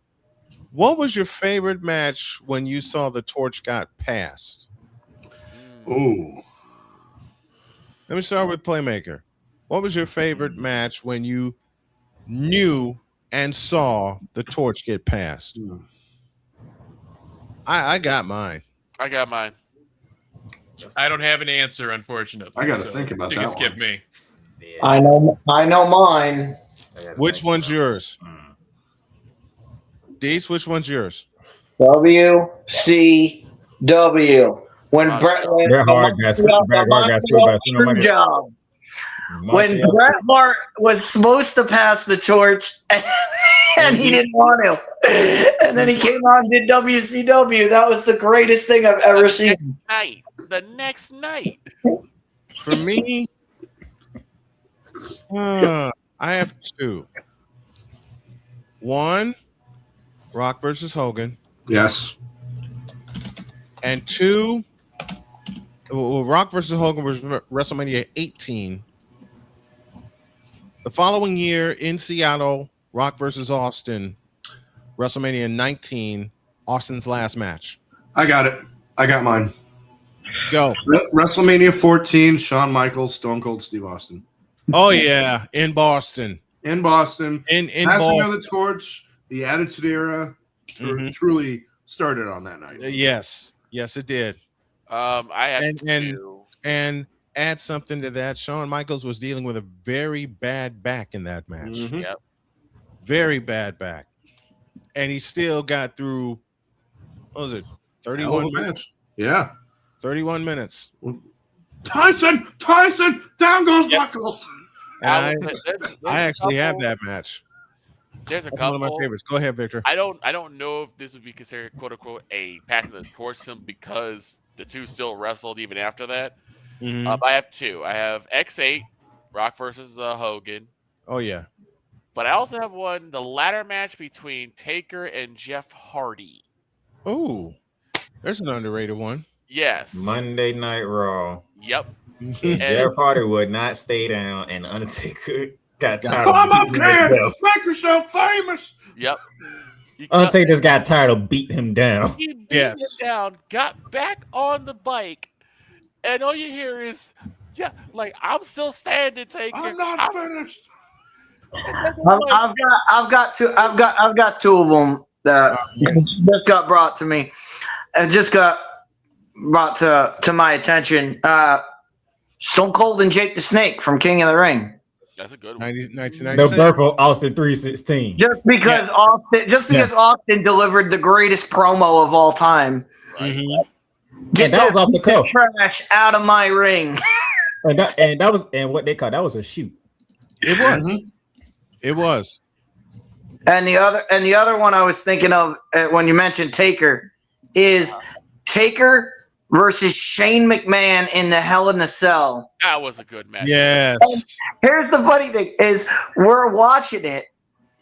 What was your favorite match when you saw the torch got passed? Ooh. Let me start with Playmaker. What was your favorite match when you knew and saw the torch get passed? I got mine. I don't have an answer, unfortunately. I got to think about that. You can skip me. I know mine. Which one's yours? Dees, which one's yours? WCW. When Bret Hart was supposed to pass the torch and he didn't want to. And then he came on and did WCW. That was the greatest thing I've ever seen. The next night. For me, I have two. One, Rock versus Hogan. Yes. And two, Rock versus Hogan was WrestleMania 18. The following year in Seattle, Rock versus Austin, WrestleMania 19, Austin's last match. I got it. I got mine. Go. WrestleMania 14, Shawn Michaels, Stone Cold Steve Austin. Oh, yeah. In Boston. In Boston. In Passing Boston. of the torch, the Attitude Era truly started on that night. Yes. Yes, it did. I have two. And add something to that. Shawn Michaels was dealing with a very bad back in that match. Mm-hmm. Yep. Very bad back. And he still got through, what was it, 31 minutes? Yeah. 31 minutes. Tyson, down goes Knuckles. I actually have that match. There's a That's couple. one of my favorites. Go ahead, Victor. I don't know if this would be considered quote unquote a passing the torch system because the two still wrestled even after that. Mm-hmm. I have two. I have X8, Rock versus Hogan. Oh yeah. But I also have one, the ladder match between Taker and Jeff Hardy. Oh, there's an underrated one. Yes. Monday Night Raw. Yep. Jeff Hardy would not stay down, and Undertaker got tired. Come of up beating here, himself. make yourself famous. Yep. Undertaker just got tired of beating him down. He beat him down, got back on the bike, and all you hear is, "Yeah, like I'm still standing, Taker. I'm not finished." I've got two of them that just got brought to me, and just got brought to my attention. Stone Cold and Jake the Snake from King of the Ring. That's a good one. 1996. The birth of Austin 316. Just because Austin delivered the greatest promo of all time. Right. Get that was off the cuff. Trash out of my ring. and what they call that was a shoot. It was. It was. And the other one I was thinking of when you mentioned Taker is Taker versus Shane McMahon in the Hell in a Cell. That was a good match. Yes. And here's the funny thing is we're watching it.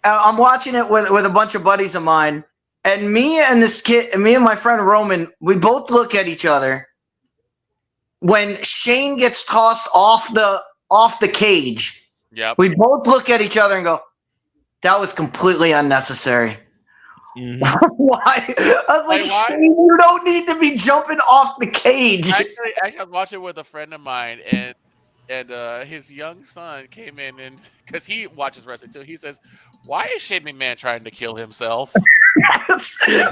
I'm watching it with a bunch of buddies of mine, and me and my friend Roman, we both look at each other when Shane gets tossed off the cage. Yep. We both look at each other and go, "That was completely unnecessary." Mm-hmm. Why? I was like, Shane, you don't need to be jumping off the cage. Actually, I was watching with a friend of mine, and his young son came in, and because he watches wrestling too, he says, "Why is Shane McMahon trying to kill himself?"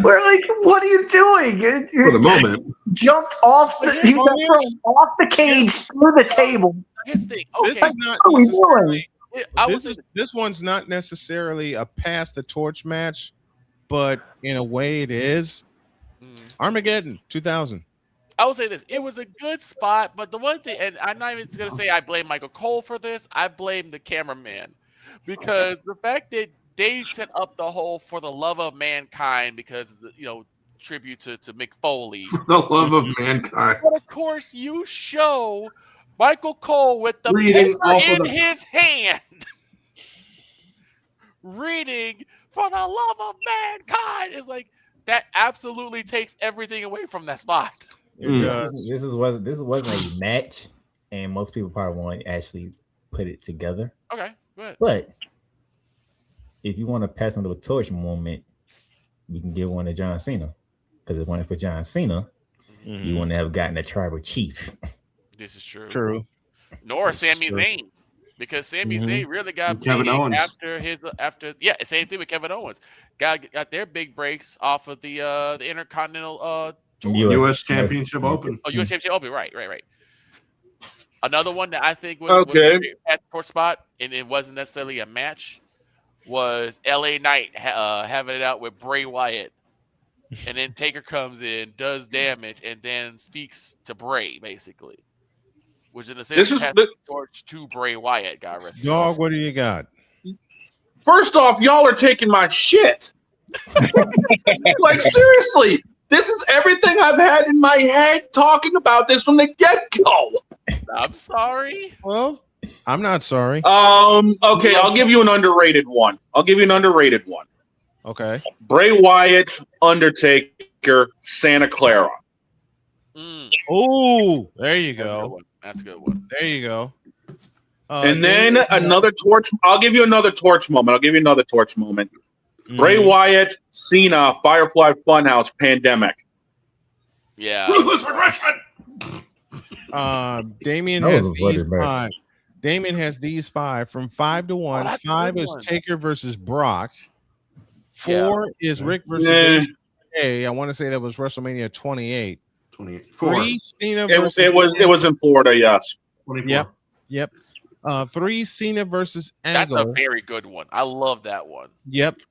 We're like, "What are you doing? For the moment, jumped off the cage through the table." His thing. Okay. This is not necessarily. This one's not necessarily a pass the torch match, but in a way it is. Armageddon 2000. I will say this: it was a good spot, but the one thing, and I'm not even going to say I blame Michael Cole for this. I blame the cameraman, because the fact that they set up the whole "For the Love of Mankind" because tribute to Mick Foley. For the love of mankind. But of course, you show Michael Cole with the Reading paper in his hand, reading "For the Love of Mankind." It's like that absolutely takes everything away from that spot. This wasn't a match, and most people probably won't actually put it together. Okay, good. But if you want to pass on the torch moment, you can give one to John Cena, because if one is for John Cena, you wouldn't have gotten a tribal chief. This is true. True. Nor Sami Zayn, because Sami Zayn really got Kevin Owens after same thing with Kevin Owens. Got their big breaks off of the Intercontinental U.S. Championship Open. Oh, U.S. Championship Open, right. Another one that I think was a great passport spot, and it wasn't necessarily a match, was L.A. Knight having it out with Bray Wyatt, and then Taker comes in, does damage, and then speaks to Bray, basically. Which in a sense is the torch to Bray Wyatt, God rest his soul. Dog, what do you got? First off, y'all are taking my shit. Like, seriously, this is everything I've had in my head talking about this from the get-go. I'm sorry. Well, I'm not sorry. Okay, I'll give you an underrated one. Okay. Bray Wyatt, Undertaker, Santa Clara. Oh, there you go. That's a good one. There you go. And then another torch. I'll give you another torch moment. Bray Wyatt, Cena, Firefly Funhouse, Pandemic. Yeah. Ruthless Regression. Damien has these five. Damien has these five from 5-1. 5 is Taker versus Brock. 4 is Rick versus A. I want to say that was WrestleMania 28. 3 Cena versus it was in Florida, yes. 24. Yep. 3 Cena versus Angle. That's a very good one. I love that one. Yep.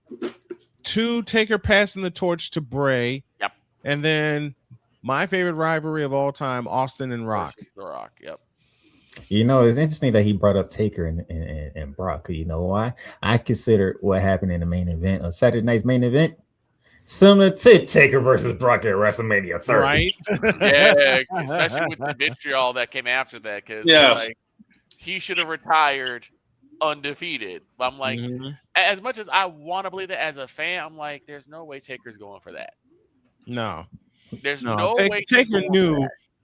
2 Taker passing the torch to Bray. Yep. And then my favorite rivalry of all time, Austin and Rock. The Rock. Yep. It's interesting that he brought up Taker and Brock. You know why? I consider what happened in the main event of Saturday night's main event similar to Taker versus Brock at WrestleMania 30. Right? Yeah, especially with the vitriol that came after that. Because he should have retired undefeated. But I'm like, as much as I want to believe that as a fan, I'm like, there's no way Taker's going for that. No. There's No, no way.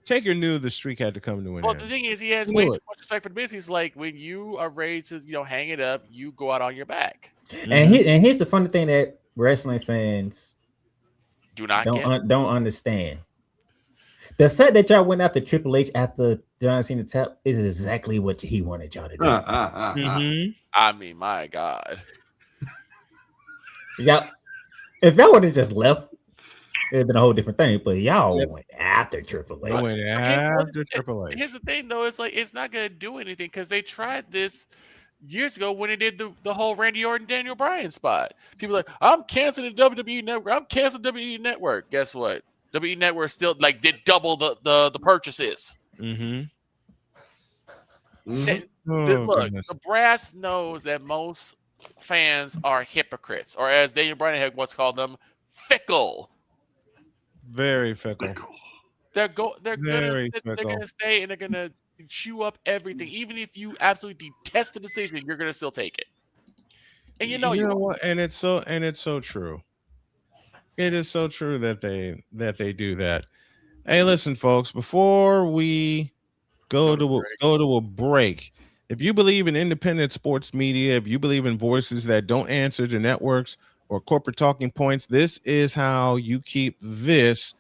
Taker knew the streak had to come to an Well, end. the thing is, he has He way knew too it. much respect for the business. He's like, when you are ready to, hang it up, you go out on your back. And here's the funny thing that wrestling fans Do not don't understand. The fact that y'all went after Triple H after John Cena tap is exactly what he wanted y'all to do. I mean, my God. Yeah, if y'all would have just left, it'd been a whole different thing. But y'all went after Triple H. Went after Triple H. Here's the thing, though. It's like it's not gonna do anything because they tried this years ago when they did the whole Randy Orton Daniel Bryan spot. People are like, I'm canceling the WWE Network. I'm canceling WWE Network. Guess what? WWE Network still did double the purchases. Mm-hmm. Look, Goodness. the brass knows that most fans are hypocrites, or as Daniel Bryan had once called them, fickle. Very fickle. They're Very gonna stay and they're gonna chew up everything, even if you absolutely detest the decision, you're gonna still take it. And you know what? And it's so true. It is so true that they do that. Hey, listen, folks, before we go to a break, if you believe in independent sports media, if you believe in voices that don't answer to networks or corporate talking points, this is how you keep this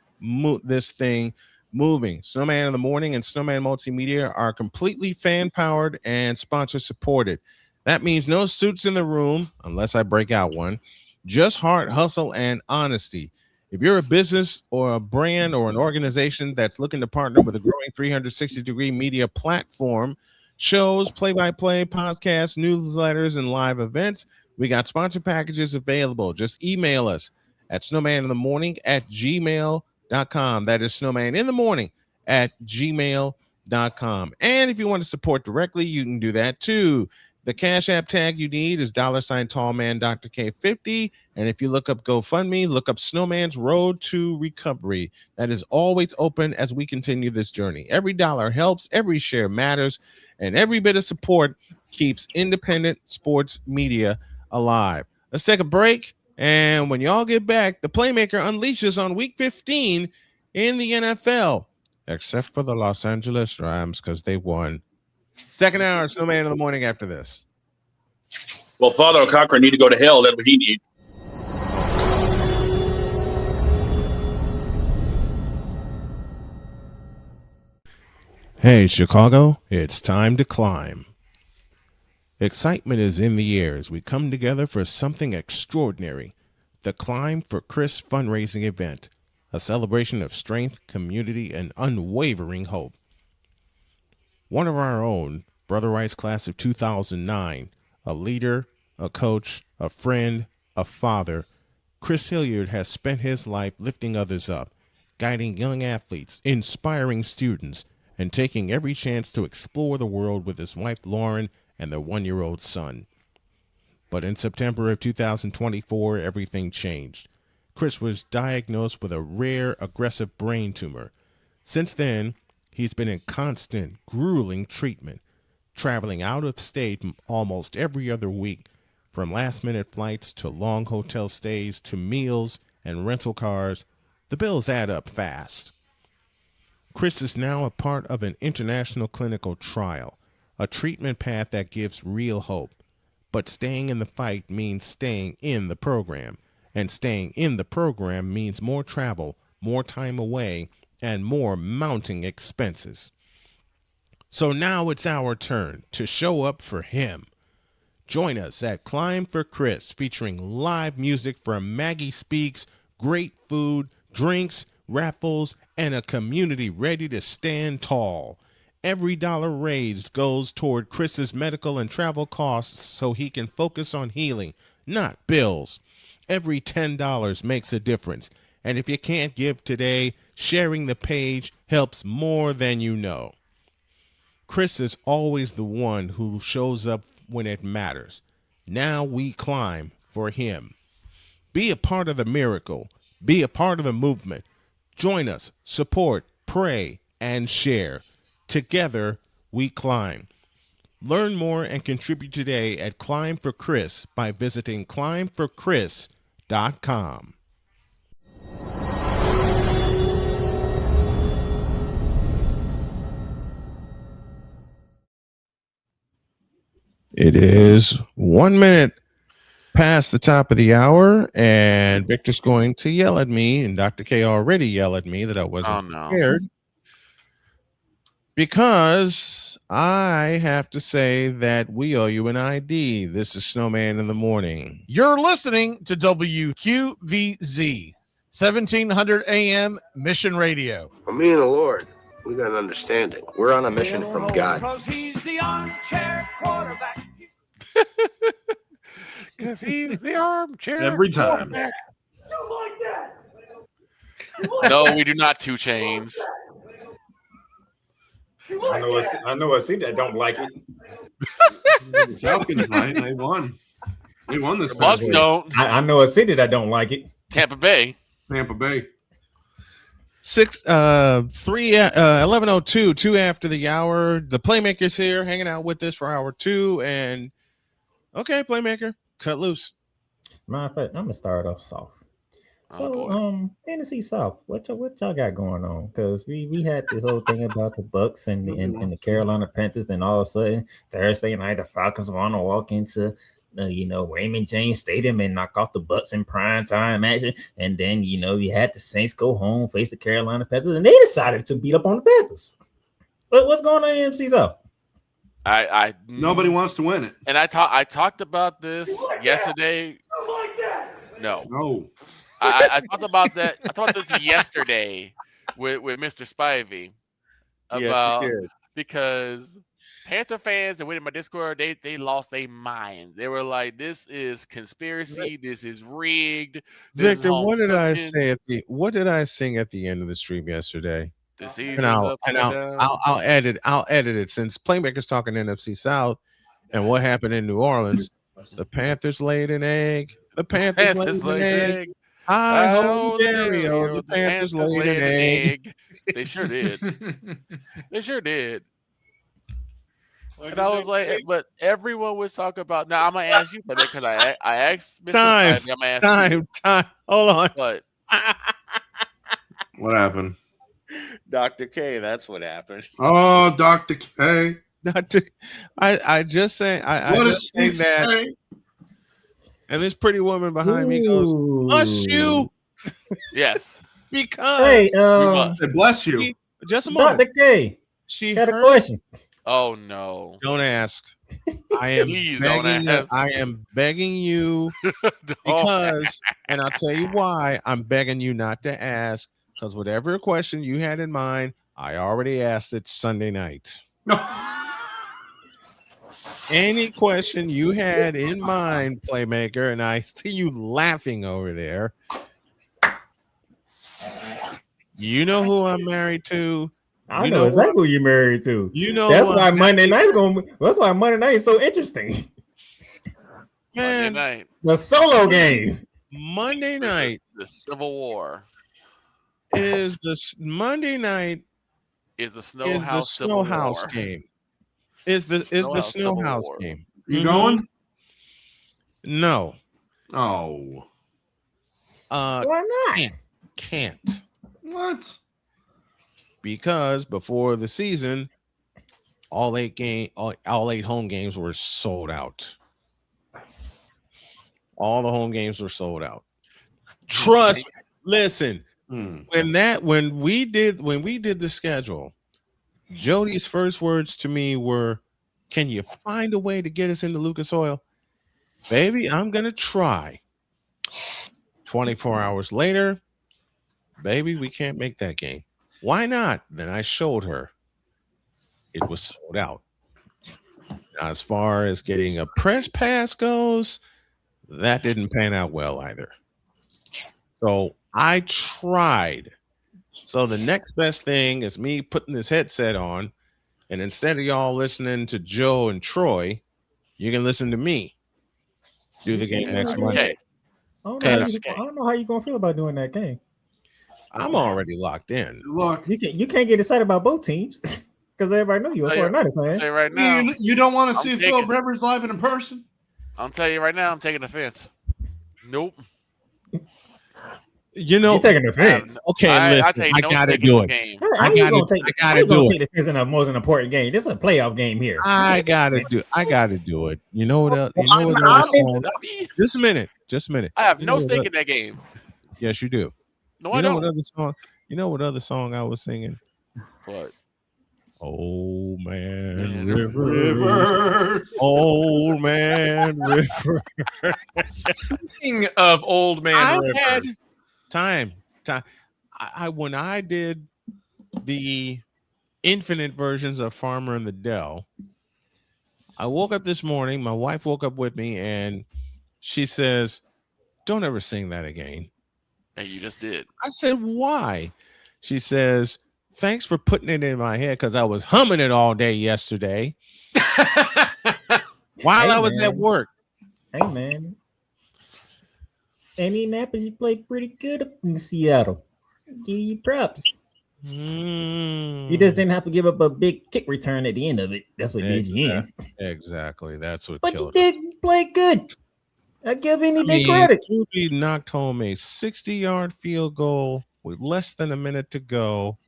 thing moving. Snowman in the Morning and Snowman Multimedia are completely fan powered and sponsor supported. That means no suits in the room unless I break out one. Just heart, hustle, and honesty. If you're a business or a brand or an organization that's looking to partner with a growing 360-degree media platform, shows, play-by-play, podcasts, newsletters, and live events, we got sponsor packages available. Just email us at snowmaninthemorning@gmail.com. That is snowmaninthemorning@gmail.com. And if you want to support directly, you can do that too. The Cash App tag you need is $Tallman Dr. K50. And if you look up GoFundMe, look up Snowman's Road to Recovery. That is always open as we continue this journey. Every dollar helps, every share matters, and every bit of support keeps independent sports media alive. Let's take a break. And when y'all get back, the Playmaker unleashes on week 15 in the NFL, except for the Los Angeles Rams because they won. Second hour, Snowman in the Morning after this. Well, Father O'Cochran need to go to hell. That's what he needs. Hey, Chicago, it's time to climb. Excitement is in the air as we come together for something extraordinary. The Climb for Chris fundraising event, a celebration of strength, community, and unwavering hope. One of our own, Brother Rice class of 2009, a leader, a coach, a friend, a father, Chris Hilliard has spent his life lifting others up, guiding young athletes, inspiring students, and taking every chance to explore the world with his wife Lauren and their 1-year-old son. But in September of 2024, everything changed. Chris was diagnosed with a rare, aggressive brain tumor. Since then, he's been in constant, grueling treatment, traveling out of state almost every other week, from last-minute flights to long hotel stays to meals and rental cars. The bills add up fast. Chris is now a part of an international clinical trial, a treatment path that gives real hope. But staying in the fight means staying in the program, and staying in the program means more travel, more time away, and more mounting expenses. So now it's our turn to show up for him. Join us at Climb for Chris, featuring live music from Maggie Speaks, great food, drinks, raffles, and a community ready to stand tall. Every dollar raised goes toward Chris's medical and travel costs so he can focus on healing, not bills. Every $10 makes a difference. And if you can't give today, sharing the page helps more than you know. Chris is always the one who shows up when it matters. Now we climb for him. Be a part of the miracle. Be a part of the movement. Join us, support, pray, and share. Together, we climb. Learn more and contribute today at Climb for Chris by visiting climbforchris.com. It is 1 minute past the top of the hour, and Victor's going to yell at me, and Dr. K already yelled at me that I wasn't prepared. Because I have to say that we owe you an ID. This is Snowman in the Morning. You're listening to WQVZ, 1700 AM Mission Radio. Well, me and the Lord, we got an understanding. We're on a mission from God. Because he's the armchair quarterback. Because he's the armchair Every time. You like that? No, we do not. 2 Chains. I know a city that don't like it. The Falcons, right? They won. They won this. The Bucks don't. I know a city that don't like it. Tampa Bay. Tampa Bay. 11:02, 2 after the hour. The Playmaker's here, hanging out with us for hour 2, and okay, Playmaker, cut loose. Matter of fact, I'm gonna start off soft. So, NFC South, what y'all got going on? Because we had this whole thing about the Bucks and the Carolina Panthers, and all of a sudden Thursday night the Falcons want to walk into Raymond James Stadium and knock off the Bucks in prime time action, and then you had the Saints go home, face the Carolina Panthers, and they decided to beat up on the Panthers. What's going on in NFC South? Nobody wants to win it, and I talked about this yesterday. No. I talked about that. I talked about this yesterday with Mr. Spivey about because Panther fans that went in my Discord, they lost their mind. They were like, "This is conspiracy. This is rigged." Victor, what did I say what did I sing at the end of the stream yesterday? The season's upside down. I'll edit it since Playmaker's talking NFC South and what happened in New Orleans. The Panthers laid an egg. The Panthers laid an egg. I hold Dario. The Panthers laid an egg. They sure did. They sure did. And I was like, but everyone was talking about. Now I'm gonna ask you, because I asked Mr. Time. Spivey, I'm gonna ask you. Hold on. But what happened? Dr. K, that's what happened. Oh, Dr. K. I just saying. What does she say? And this pretty woman behind me goes, "Bless you." Yes. Because bless you. Just a moment. Dr. K, she got a question. Oh no! Don't ask. I am begging you because, and I'll tell you why. I'm begging you not to ask because whatever question you had in mind, I already asked it Sunday night. Any question you had in mind, Playmaker, and I see you laughing over there. You know who I'm married to. I know exactly who you're married to. You know that's why Monday night is so interesting. Man, Monday night. The solo game. Monday night. The Civil War. Is the Monday night is the Snow House game. Is the Snow House game. You going? No. Oh. Why not? Can't. What? Because before the season, all 8 home games were sold out. All the home games were sold out. Trust. Listen. When we did the schedule, Jody's first words to me were, "Can you find a way to get us into Lucas Oil?" Baby, I'm gonna try. 24 hours later, baby, we can't make that game. Why not? Then I showed her. It was sold out. Now, as far as getting a press pass goes, that didn't pan out well either. So I tried. So the next best thing is me putting this headset on, and instead of y'all listening to Joe and Troy, you can listen to me do the game next Monday. I don't know how you're gonna feel about doing that game. I'm already locked in. Look, you can't get excited about both teams because everybody know you're a 49er fan. Say right now, you don't want to see Phil Rivers live and in person. I'll tell you right now, I'm taking offense. Nope. You know, You're taking offense. Okay, listen, I gotta do it. I gotta do it. This isn't the most important game. This is a playoff game here. I gotta do it. You know what else? You know what other song? Just a minute. I have no stake in that game. Yes, you do. No, I don't. What other song? You know what other song I was singing? What? Old Man River. Old Man River. Speaking of Old Man River. Had time. When I did the infinite versions of Farmer in the Dell, I woke up this morning. My wife woke up with me, and she says, "Don't ever sing that again." And you just did. I said, "Why?" She says, "Thanks for putting it in my head because I was humming it all day yesterday while I was at work." Hey, man. Indianapolis, you played pretty good up in Seattle. Give you props. You just didn't have to give up a big kick return at the end of it. That's what did you in. Exactly. That's what But you killed did play good. I give anybody credit. Ruby knocked home a 60-yard field goal with less than a minute to go.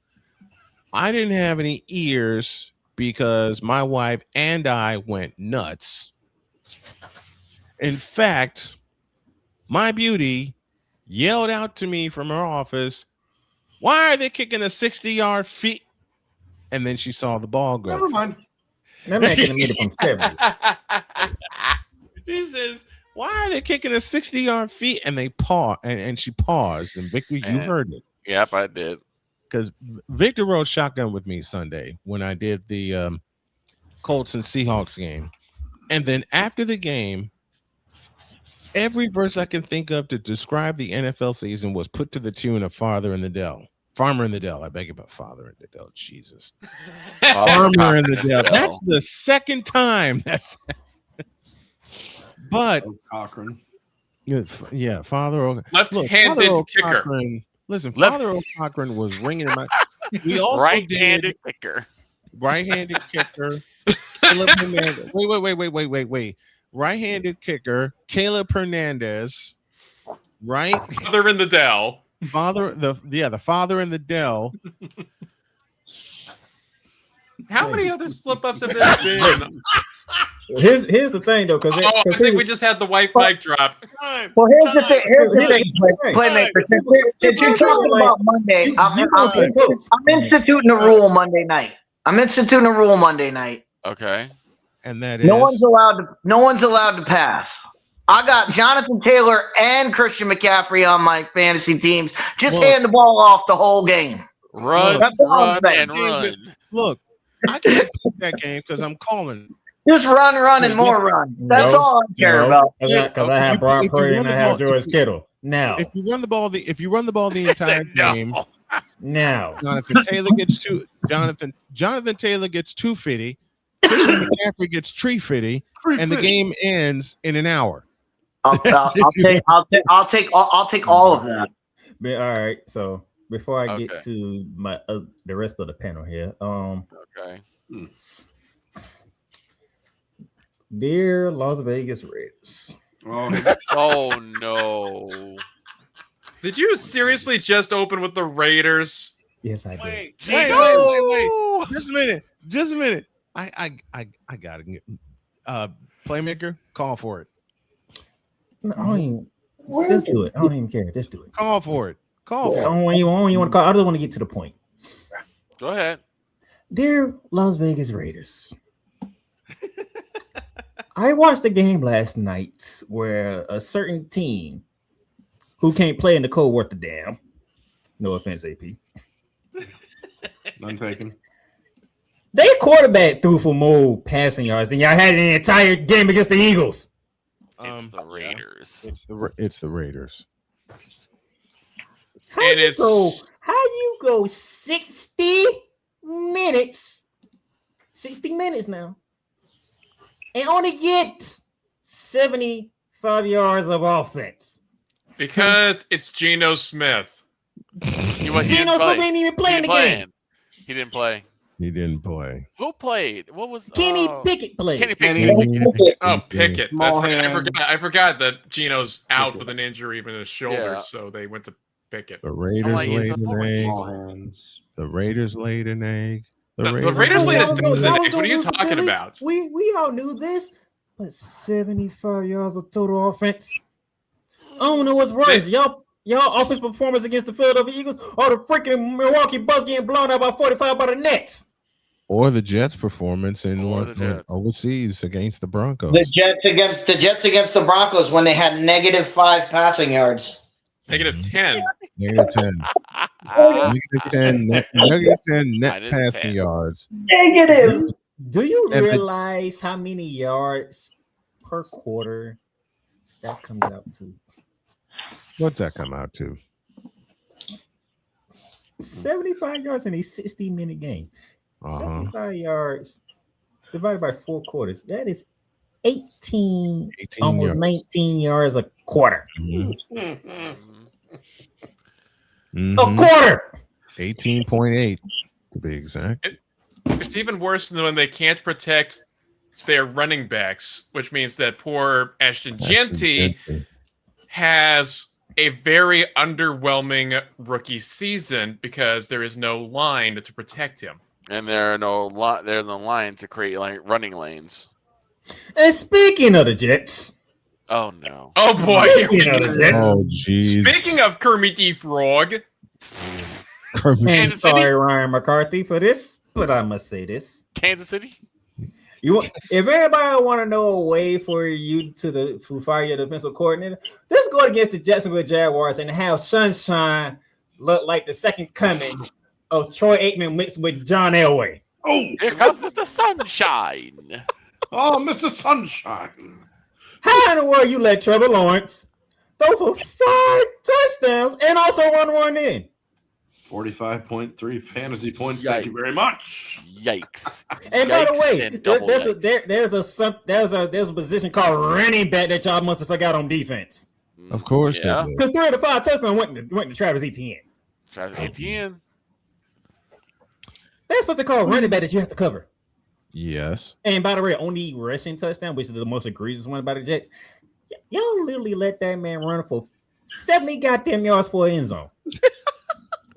I didn't have any ears because my wife and I went nuts. In fact, my beauty yelled out to me from her office, "Why are they kicking a 60-yard field?" And then she saw the ball go. Never mind. They're making a minute from 70. She says, "Why are they kicking a 60-yard field?" And they paused, and she paused. And Victor, you heard it. Yep, I did. Because Victor rode shotgun with me Sunday when I did the Colts and Seahawks game. And then after the game, every verse I can think of to describe the NFL season was put to the tune of Farmer in the Dell. I beg your pardon, Father in the Dell. Jesus. Farmer in the Dell. That's the second time. That's but Cochran. Yeah, Father. Left-handed kicker. Cochran, listen, Father Cochran was ringing in my. We also right-handed kicker. Right-handed kicker. Wait. Right-handed kicker, Caleb Hernandez. Right. Father in the Dell. The father in the Dell. How many other slip-ups have there been? Here's the thing, though, because I think we just had the white mic drop. Well, here's the thing. Playmaker. Since you're talking about Monday, I'm instituting a rule Monday night. Okay. And that is no one's allowed to pass. I got Jonathan Taylor and Christian McCaffrey on my fantasy teams. Just hand the ball off the whole game. Run. Look, I can't pick that game because I'm calling. Just run, and more runs. That's all I care about. Because I have Brock Purdy and I have George Kittle. Now, if you run the ball the entire game, now Jonathan Taylor gets 250. Christian McCaffrey gets 350, and the game ends in an hour. I'll take all of that. But, all right. So before I get to my the rest of the panel here, dear Las Vegas Raiders. Oh no! Did you seriously just open with the Raiders? Yes, I did. Wait. Just a minute. I gotta get playmaker. Call for it. No, I don't even, just do it. I don't even care. Just do it. Call for it. I don't want you want to call. I just want to get to the point. Go ahead. Dear Las Vegas Raiders, I watched the game last night where a certain team who can't play in the cold worth a damn. No offense, AP. None taken. Their quarterback threw for more passing yards than y'all had in the entire game against the Eagles. It's the Raiders. It's the Raiders. How you go 60 minutes? 60 minutes now. And only get 75 yards of offense. Because it's Geno Smith. Geno Smith ain't even playing the game. He didn't play. He didn't play. Who played? What was Kenny Pickett played? Kenny Pickett. Oh, Pickett. That's I forgot that Geno's out with an injury in his shoulder, so they went to pick it. The Raiders laid an egg. The Raiders laid an egg. The Raiders laid a dozen eggs. What are you lose to talking Philly. about? We all knew this, but 75 yards of total offense. I don't know what's worse, y'all offense performance against the Philadelphia Eagles or the freaking Milwaukee Bucks getting blown out by 45 by the Nets. Or the Jets' performance in overseas against the Broncos. The Jets against the Broncos when they had -5 passing yards. -10. -10. -10 net passing yards. Negative. Do you realize how many yards per quarter that comes out to? What's that come out to? 75 yards in a 60-minute game. 75 yards divided by 4 quarters. That is 18 almost yards. 19 yards a quarter. A quarter. 18.8 to be exact. It's even worse than when they can't protect their running backs, which means that poor Ashton Jeanty has a very underwhelming rookie season because there is no line to protect him. And there's no line to create running lanes. And speaking of the Jets. Oh no. Oh boy. Oh jeez. Speaking of Kermit the Frog. And sorry, Ryan McCarthy, for this, but I must say this. Kansas City? If anybody want to know a way for you to fire your defensive coordinator, just go against the Jacksonville Jaguars and have Sunshine look like the second coming of Troy Aikman mixed with John Elway. Oh, here comes Mr. Sunshine. Oh, Mr. Sunshine. How in the world you let Trevor Lawrence throw for 5 touchdowns and also run one in? 45.3 fantasy points. Yikes. Thank you very much. Yikes. And by the way, there's a position called running back that y'all must have forgot on defense. Of course, because 3 of the 5 touchdowns went to Travis Etienne. Travis Etienne. There's something called running back that you have to cover. Yes. And by the way, only rushing touchdown, which is the most egregious one by the Jets, y'all literally let that man run for 70 goddamn yards for an end zone.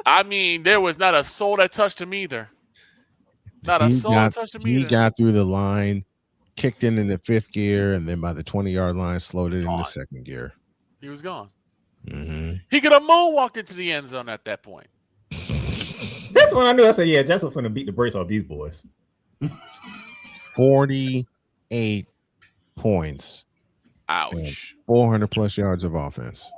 I mean, there was not a soul that touched him either. Not a soul that touched him either. He got through the line, kicked in the 5th gear, and then by the 20-yard line, slowed it in the 2nd gear. He was gone. Mm-hmm. He could have moonwalked into the end zone at that point. That's when I knew. I said, yeah, Jets was finna beat the brakes off these boys. 48 points. Ouch. 400 plus yards of offense.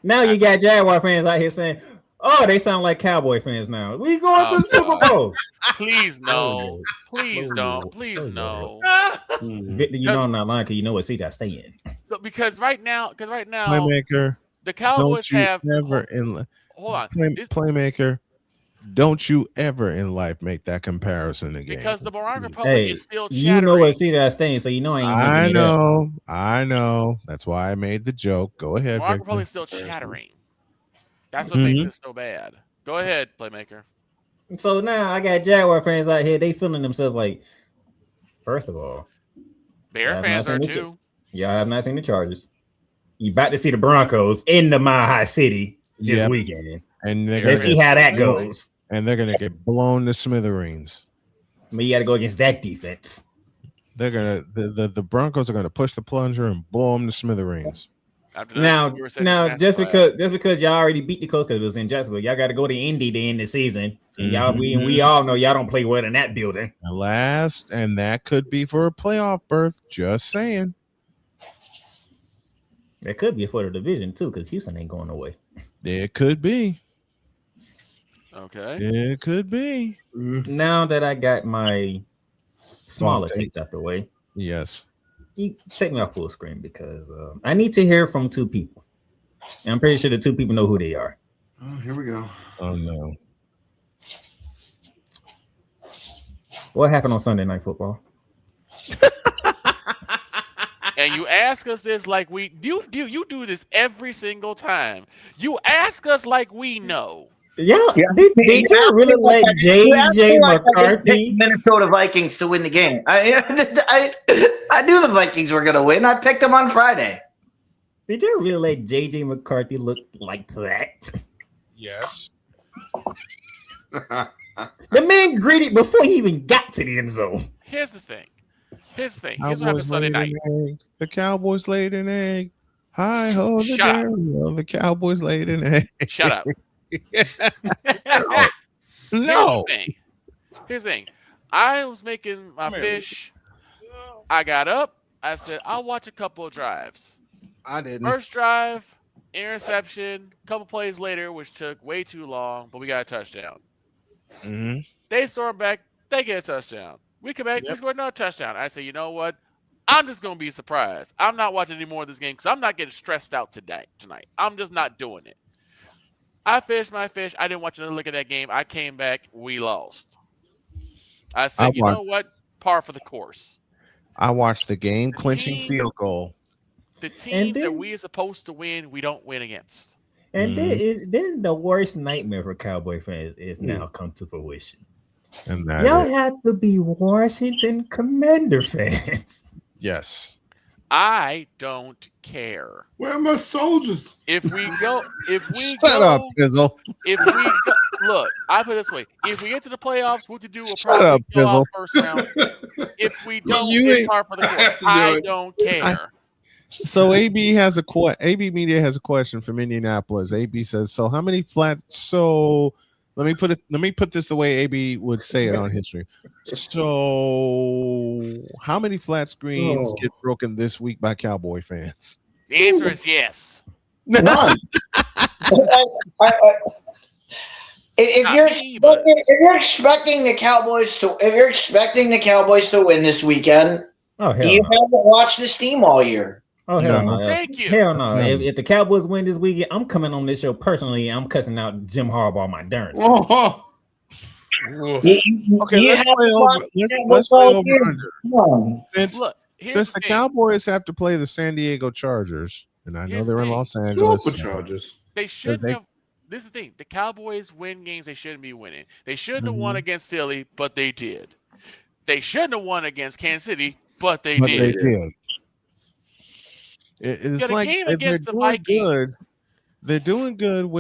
Now you got Jaguar fans out here saying, oh, they sound like Cowboy fans now. We going to the Super Bowl. Please no. Please don't. Please no. Victor, you know I'm not lying because you know what seat I stay in. Because right now, Playmaker, the Cowboys have hold on. Playmaker, don't you ever in life make that comparison again. Because the Moroccan Republic is still chattering. You know what seat I stay in, so you know I ain't I know. That's why I made the joke. Go ahead. Moroccan Republic is still chattering. That's what makes it so bad. Go ahead, Playmaker. So now I got Jaguar fans out here. They feeling themselves like, first of all, Bear fans are too. Y'all have not seen the Chargers. You about to see the Broncos in the Mile High City this weekend. And let's see how that goes. And they're gonna get blown to smithereens. But you got to go against that defense. They're gonna the Broncos are gonna push the plunger and blow them to smithereens. Now, just because y'all already beat the Colts because it was in Jacksonville, y'all got to go to Indy to end the season. And we all know y'all don't play well in that building. And that could be for a playoff berth. Just saying. That could be for the division too, because Houston ain't going away. It could be. Okay. It could be. Now that I got my smaller takes out the way. Yes. You take me off full screen because I need to hear from 2 people. And I'm pretty sure the 2 people know who they are. Oh, here we go. Oh, no. What happened on Sunday Night Football? And you ask us this like you do this every single time. You ask us like we know. Yeah. Did you really let JJ McCarthy Minnesota Vikings to win the game? I knew the Vikings were going to win. I picked them on Friday. Did you really let JJ McCarthy look like that? Yes. The man greeted before he even got to the end zone. Here's the thing. Here's what happened Sunday night. The Cowboys laid an egg. Hi ho, the Shut up. the Cowboys laid an egg. Shut up. No. Here's the thing. I was making my fish. I got up. I said, I'll watch a couple of drives. I didn't. First drive, interception. Couple plays later, which took way too long, but we got a touchdown. Mm-hmm. They storm back. They get a touchdown. We come back. We score another touchdown. I say, you know what? I'm just going to be surprised. I'm not watching any more of this game because I'm not getting stressed out tonight. I'm just not doing it. I fished my fish. I didn't watch another look at that game. I came back. We lost. I said, you know what? Par for the course. I watched the game clinching field goal. The teams that we are supposed to win, we don't win against. And then the worst nightmare for Cowboy fans is now come to fruition. And y'all have to be Washington Commander fans. Yes. I don't care. Where are my soldiers? If we go, Shut up, Pizzle. If we go, look, I put it this way: if we get to the playoffs, what to do? We'll Shut up, probably go Pizzle. out first round. If we don't, it's hard for the course. I don't care. So AB has AB Media has a question from Indianapolis. AB says, "So how many flats? So let me put this the way AB would say it on history. So how many flat screens get broken this week by Cowboy fans?" The answer is yes. None. If you're expecting the Cowboys to win this weekend, you haven't watched this team all year. Oh hell no! Thank you. Hell no! If the Cowboys win this weekend, I'm coming on this show personally. I'm cussing out Jim Harbaugh my darn self. Okay, let's play over. Since the Cowboys have to play the San Diego Chargers, and I know they're in Los Angeles. Chargers. They shouldn't have. This is the thing. The Cowboys win games they shouldn't be winning. They shouldn't have won against Philly, but they did. They shouldn't have won against Kansas City, but they did. It's like they're doing good. They're doing good,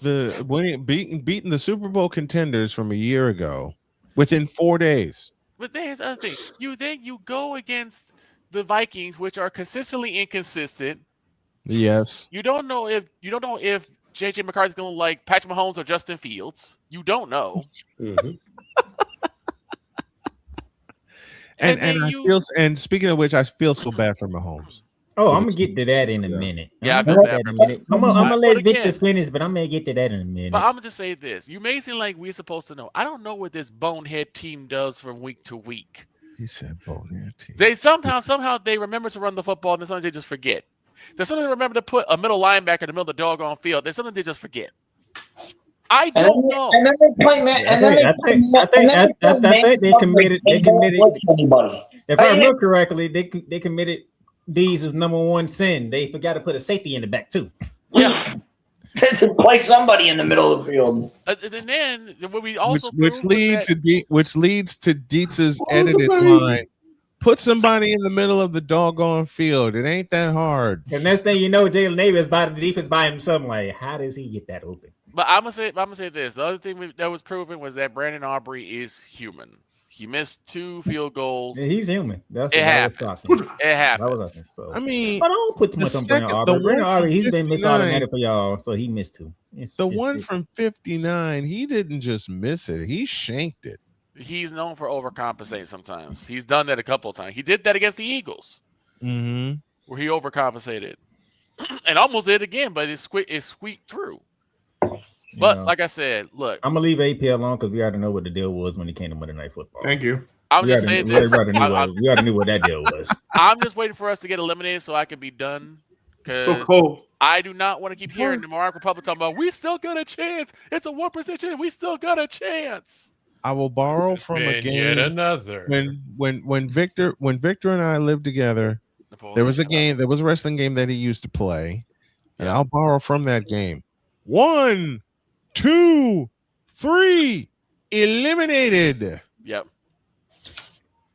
beating the Super Bowl contenders from a year ago within 4 days. But there's the other thing. You go against the Vikings, which are consistently inconsistent. Yes. You don't know if JJ McCarthy's going to like Patrick Mahomes or Justin Fields. You don't know. And speaking of which, I feel so bad for Mahomes. Oh, I'm gonna get to that in a minute. Yeah, I'm gonna let Victor finish, but I'm gonna get to that in a minute. But I'm gonna just say this: you may seem like we're supposed to know. I don't know what this bonehead team does from week to week. He said bonehead team. They somehow they remember to run the football, and then sometimes they just forget. There's something they remember to put a middle linebacker in the middle of the doggone field. There's something they just forget. I don't know. And then they play man. I think they committed. Anybody. If I remember correctly, they committed these as number one sin. They forgot to put a safety in the back too. Yeah. To play somebody in the middle of the field. And then what we also which leads to Dietz's edited line. Put somebody in the middle of the doggone field. It ain't that hard. The next thing you know, Jalen Davis by the defense by himself. Like, how does he get that open? But I'm gonna say this. The other thing that was proven was that Brandon Aubrey is human. He missed 2 field goals. Yeah, he's human. It happens. It happens. So. I mean, but I don't put too much on Brandon Aubrey. Brandon Aubrey, he's been missed automatic for y'all, so he missed 2. The one from 59, he didn't just miss it; he shanked it. He's known for overcompensating sometimes. He's done that a couple of times. He did that against the Eagles, where he overcompensated and almost did it again, but it squeaked through. But like I said, look, I'm gonna leave AP alone because we already know what the deal was when it came to Monday Night Football. Thank you. I'm just saying this. We already knew what that deal was. I'm just waiting for us to get eliminated so I can be done. So cold. I do not want to keep hearing the Moroccan Republic talking about we still got a chance. It's a 1% chance. We still got a chance. I will borrow from a game. Yet another. When Victor and I lived together, there was a wrestling game that he used to play, and I'll borrow from that game. 1, 2, 3, eliminated. Yep.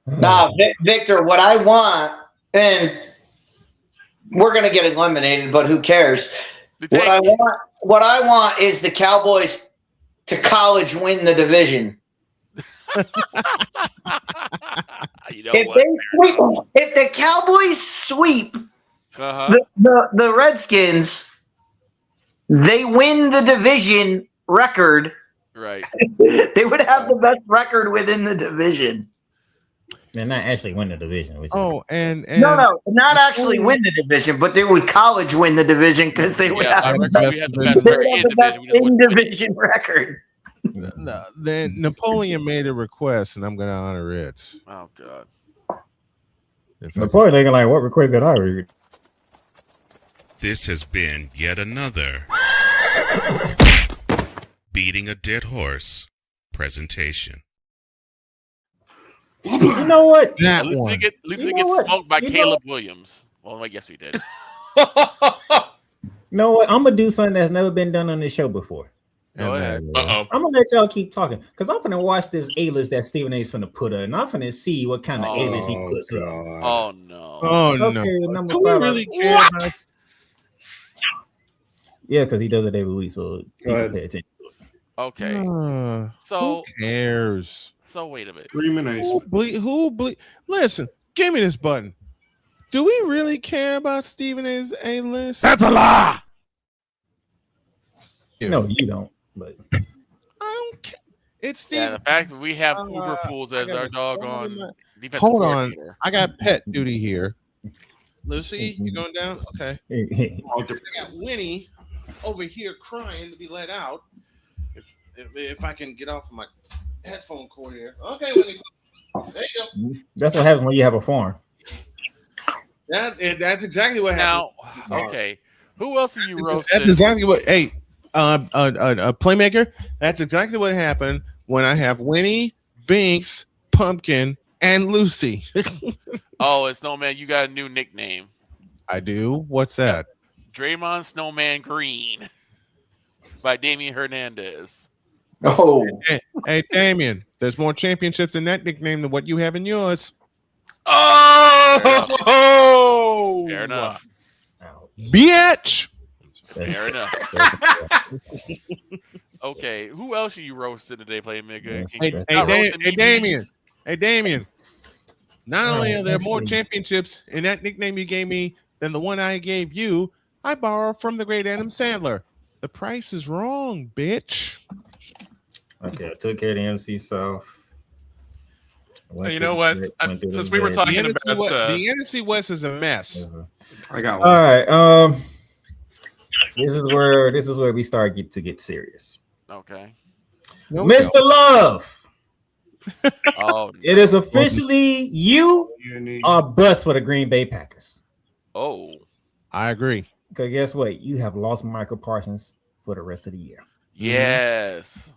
Nah, Victor, what I want, and we're gonna get eliminated, but who cares? What I want is the Cowboys to college win the division. If the Cowboys sweep the Redskins, they win the division record. Right. They would have the best record within the division. They're not actually win the division. Which no, not actually win the division, but they would college win the division because they would have the best in-division record. Then Napoleon made a request, and I'm going to honor it. Oh God. Napoleon thinking like, what request did I read? This has been yet another Beating a Dead Horse presentation. You know what? At least we get smoked by Caleb Williams. Well, I guess we did. You know what? I'm gonna do something that's never been done on this show before. Go ahead. I'm gonna let y'all keep talking because I'm gonna watch this A-list that Stephen A's gonna put up, and I'm gonna see what kind of A-list he puts up. Oh no! Oh no! Number Do we 5, really care about? Yeah, because he does it every week, so you can pay attention. Okay. Who cares? So wait a minute. Listen, give me this button. Do we really care about Stephen A's A-list? That's a lie. No, you don't. But I don't care. It's Stephen. The fact that we have Uber Fools as our doggone defensive Hold on. coordinator. I got pet duty here. Lucy, you going down? Okay. I got Winnie over here crying to be let out. If I can get off my headphone cord here. Okay, Winnie. There you go. That's what happens when you have a farm. That's exactly what happened. Now, okay. Who else are you roasting? That's exactly what. Hey, a playmaker. That's exactly what happened when I have Winnie, Binks, Pumpkin, and Lucy. Oh, it's Snowman. You got a new nickname. I do. What's that? Draymond Snowman Green by Damian Hernandez. Oh, hey, Damien. There's more championships in that nickname than what you have in yours. Oh, fair enough. Bitch. Fair enough. Okay, who else are you roasting today, Playmaker? Hey, Damien. Hey, Damien. Not only are there more championships in that nickname you gave me than the one I gave you, I borrowed from the great Adam Sandler. The price is wrong, bitch. Okay, I took care of the NFC South. You know what? Since we were talking about the NFC West is a mess. I got one. All right. This is where we start to get serious. Okay. Mr. Love. Oh, it is officially you are bust for the Green Bay Packers. Oh, I agree. Because guess what? You have lost Michael Parsons for the rest of the year. Yes.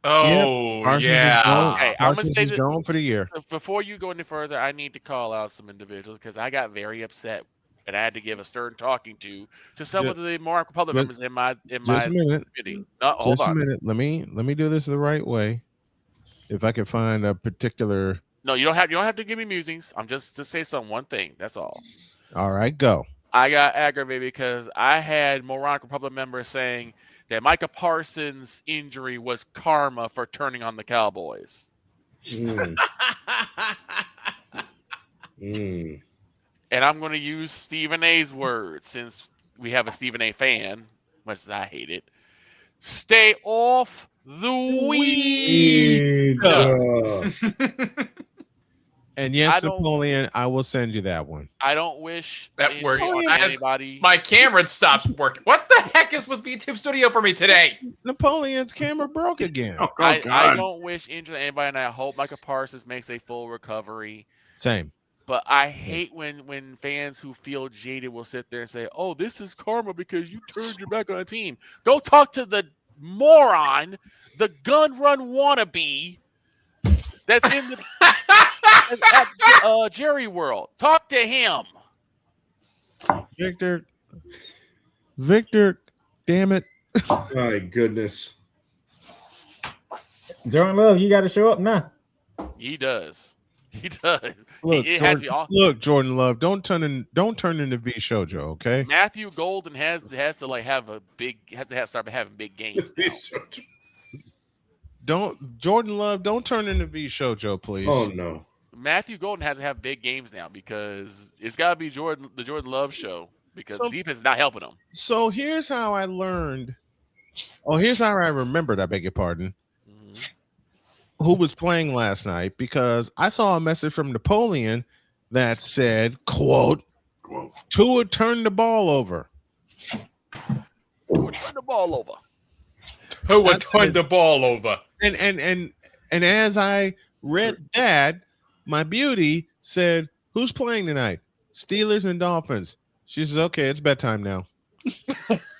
Oh, yeah. Okay, I'm gonna say going for the year. Before you go any further, I need to call out some individuals because I got very upset and I had to give a stern talking to some of the more Republican members in my committee. Hold on. A minute. Let me do this the right way. If I can find a particular. No, you don't have to give me musings. I'm just to say one thing. That's all. All right, go. I got aggravated because I had moronic Republican members saying that Micah Parsons' injury was karma for turning on the Cowboys. And I'm going to use Stephen A's words since we have a Stephen A fan, much as I hate it. Stay off the weed. And yes, Napoleon, I will send you that one. I don't wish that works. Anybody. My camera stops working. What the heck is with YouTube Studio for me today? Napoleon's camera broke again. I don't wish injury to anybody, and I hope Micah Parsons makes a full recovery. Same. But I hate when fans who feel jaded will sit there and say, "Oh, this is karma because you turned your back on a team." Go talk to the moron, the gun run wannabe that's in the at Jerry World. Talk to him. Victor, damn it. My goodness. Jordan Love, you got to show up now. He does. He does. Look, It has to be Jordan, Jordan Love, don't turn into V Shoujo, okay? Matthew Golden has to start having big games now. Jordan Love, don't turn into V Shoujo, please. Oh no. Matthew Golden has to have big games now because it's got to be the Jordan Love show because the defense is not helping him. So here's how I learned. Oh, here's how I remembered. I beg your pardon. Who was playing last night? Because I saw a message from Napoleon that said, "quote Tua turned the ball over." Tua turned the ball over. Tua turned the ball over. And as I read that, my beauty said, "Who's playing tonight? Steelers and Dolphins." She says, "Okay, it's bedtime now."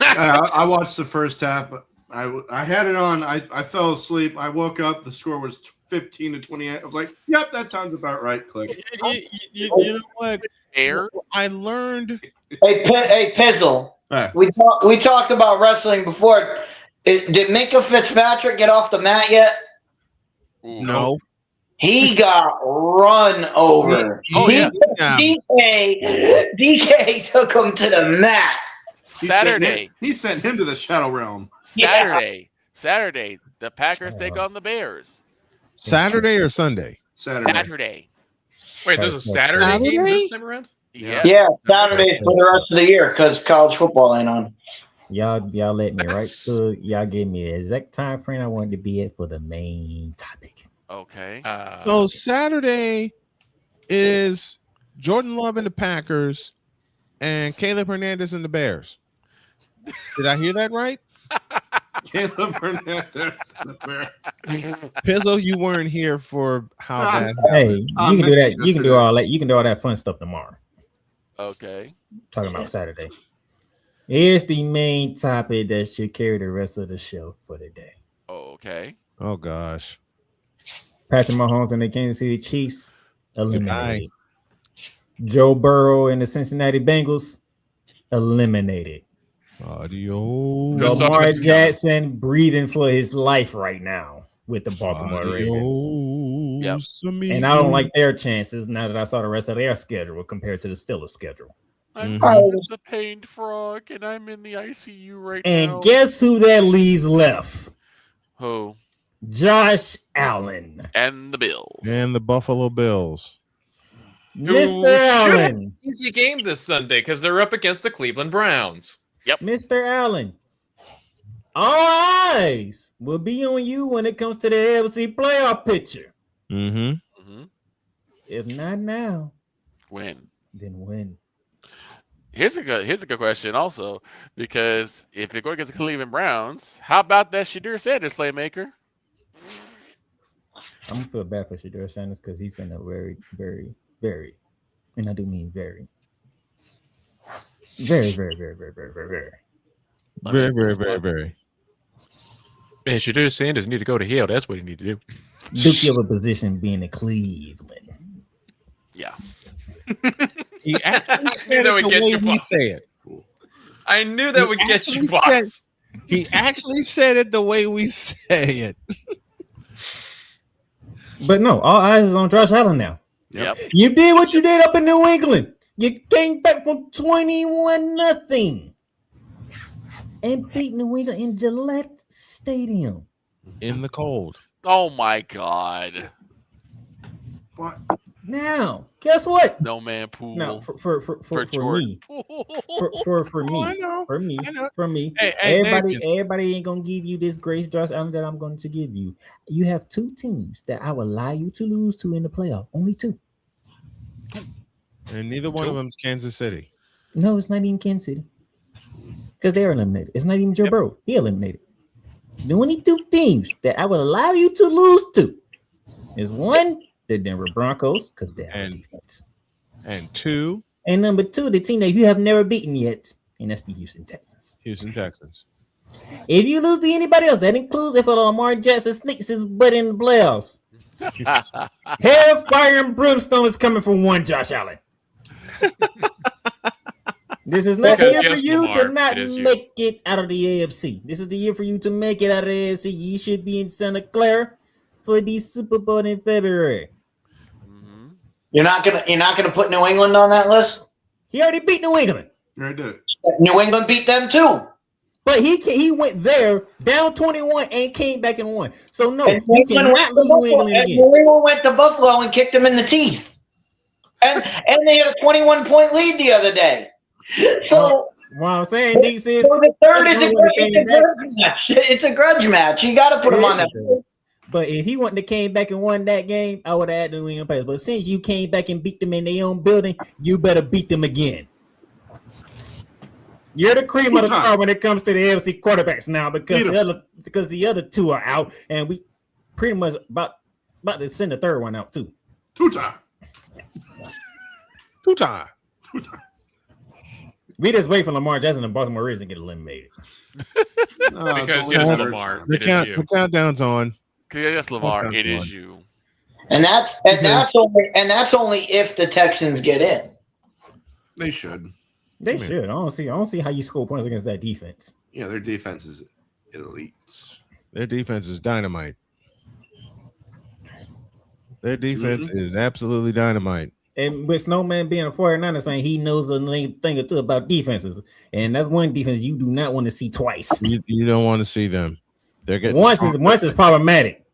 I watched the first half. I had it on. I fell asleep. I woke up. The score was 15-28. I was like, "Yep, that sounds about right." Click. You know what? Air. I learned. Hey, Pizzle. We talked about wrestling before. Did Minka Fitzpatrick get off the mat yet? No. He got run over. Oh, yeah. DK took him to the mat. Saturday. He sent him to the Shadow Realm. Saturday. The Packers take on the Bears. Saturday or Sunday? Saturday. Wait, there's a Saturday game this time around? Yeah. Yeah, Saturday for the rest of the year because college football ain't on. Y'all let me right. So y'all gave me the exact time frame I wanted to be at for the main topic. Okay. So Saturday is Jordan Love and the Packers and Caleb Hernandez and the Bears. Did I hear that right? Caleb Hernandez and the Bears. Pizzo, you weren't here for how that happened. Hey, you can do that. You can do all that. You can do all that fun stuff tomorrow. Okay. Talking about Saturday. Here's the main topic that should carry the rest of the show for the day. Okay. Oh gosh. Patrick Mahomes and the Kansas City Chiefs eliminated. Joe Burrow and the Cincinnati Bengals eliminated. Adios. Lamar Jackson breathing for his life right now with the Baltimore Ravens. Yep. And I don't like their chances now that I saw the rest of their schedule compared to the Steelers schedule. I'm the pained frog, and I'm in the ICU right now. And guess who that leaves left? Who? Josh Allen. And the Bills. And the Buffalo Bills. Mr. Allen. Easy game this Sunday because they're up against the Cleveland Browns. Yep. Mr. Allen. All eyes will be on you when it comes to the AFC playoff picture. Mm-hmm. If not now, when? Then when? Here's a good question also, because if you're going against the Cleveland Browns, how about that Shadur Sanders playmaker? I'm gonna feel bad for Shadur Sanders because he's in a very, very, very, and I do mean very, very, very, very, very, very, very. Man, Shadur Sanders need to go to hell. That's what he need to do. Duke of a position being in Cleveland. Yeah. He actually said it the way we say it. I knew that would get you, boss. He actually said it the way we say it. But no, all eyes is on Josh Allen now. Yep. You did what you did up in New England. You came back from 21-0 and beat New England in Gillette Stadium. In the cold. Oh my God. What? Now, guess what? Snowman pool. Now, for me, for me, Hey, everybody ain't gonna give you this grace, Josh Allen, that I'm going to give you. You have two teams that I will allow you to lose to in the playoff. Only two. And neither one of them is Kansas City. No, it's not even Kansas City. Because they're eliminated. It's not even Joe Burrow. He eliminated. The only two teams that I would allow you to lose to is one, the Denver Broncos, because they have a defense. And two. And number two, the team that you have never beaten yet, and that's the Houston Texans. Houston Texans. If you lose to anybody else, that includes if Lamar Jackson sneaks his butt in the playoffs. Hellfire and brimstone is coming from one Josh Allen. This is not the year for you to not make it out of the AFC. This is the year for you to make it out of the AFC. You should be in Santa Clara for the Super Bowl in February. You're not gonna put New England on that list? He already beat New England. I did. New England beat them too. But he went there down 21 and came back and won. So no, And you cannot lose New England again. New England went to Buffalo and kicked them in the teeth. And they had a 21-point lead the other day. So what I'm saying, DC, is the third is a grudge match. It's a grudge match. You got to put him on that list. But if he wouldn't have came back and won that game, I would have had the New England Patriots. But since you came back and beat them in their own building, you better beat them again. You're the cream of the crop when it comes to the AFC quarterbacks now, because the other two are out, and we pretty much about to send the third one out too. Two-time. We just wait for Lamar Jackson and Baltimore Ravens to get eliminated. Because it is Lamar. The countdown's on. Yes, Lamar. It is you. And that's only if the Texans get in. They should. They should. I don't see how you score points against that defense. Yeah, their defense is elite. Their defense is dynamite. Their defense is absolutely dynamite. And with Snowman being a 49ers fan, he knows a thing or two about defenses. And that's one defense you do not want to see twice. You don't want to see them. They're getting once is problematic.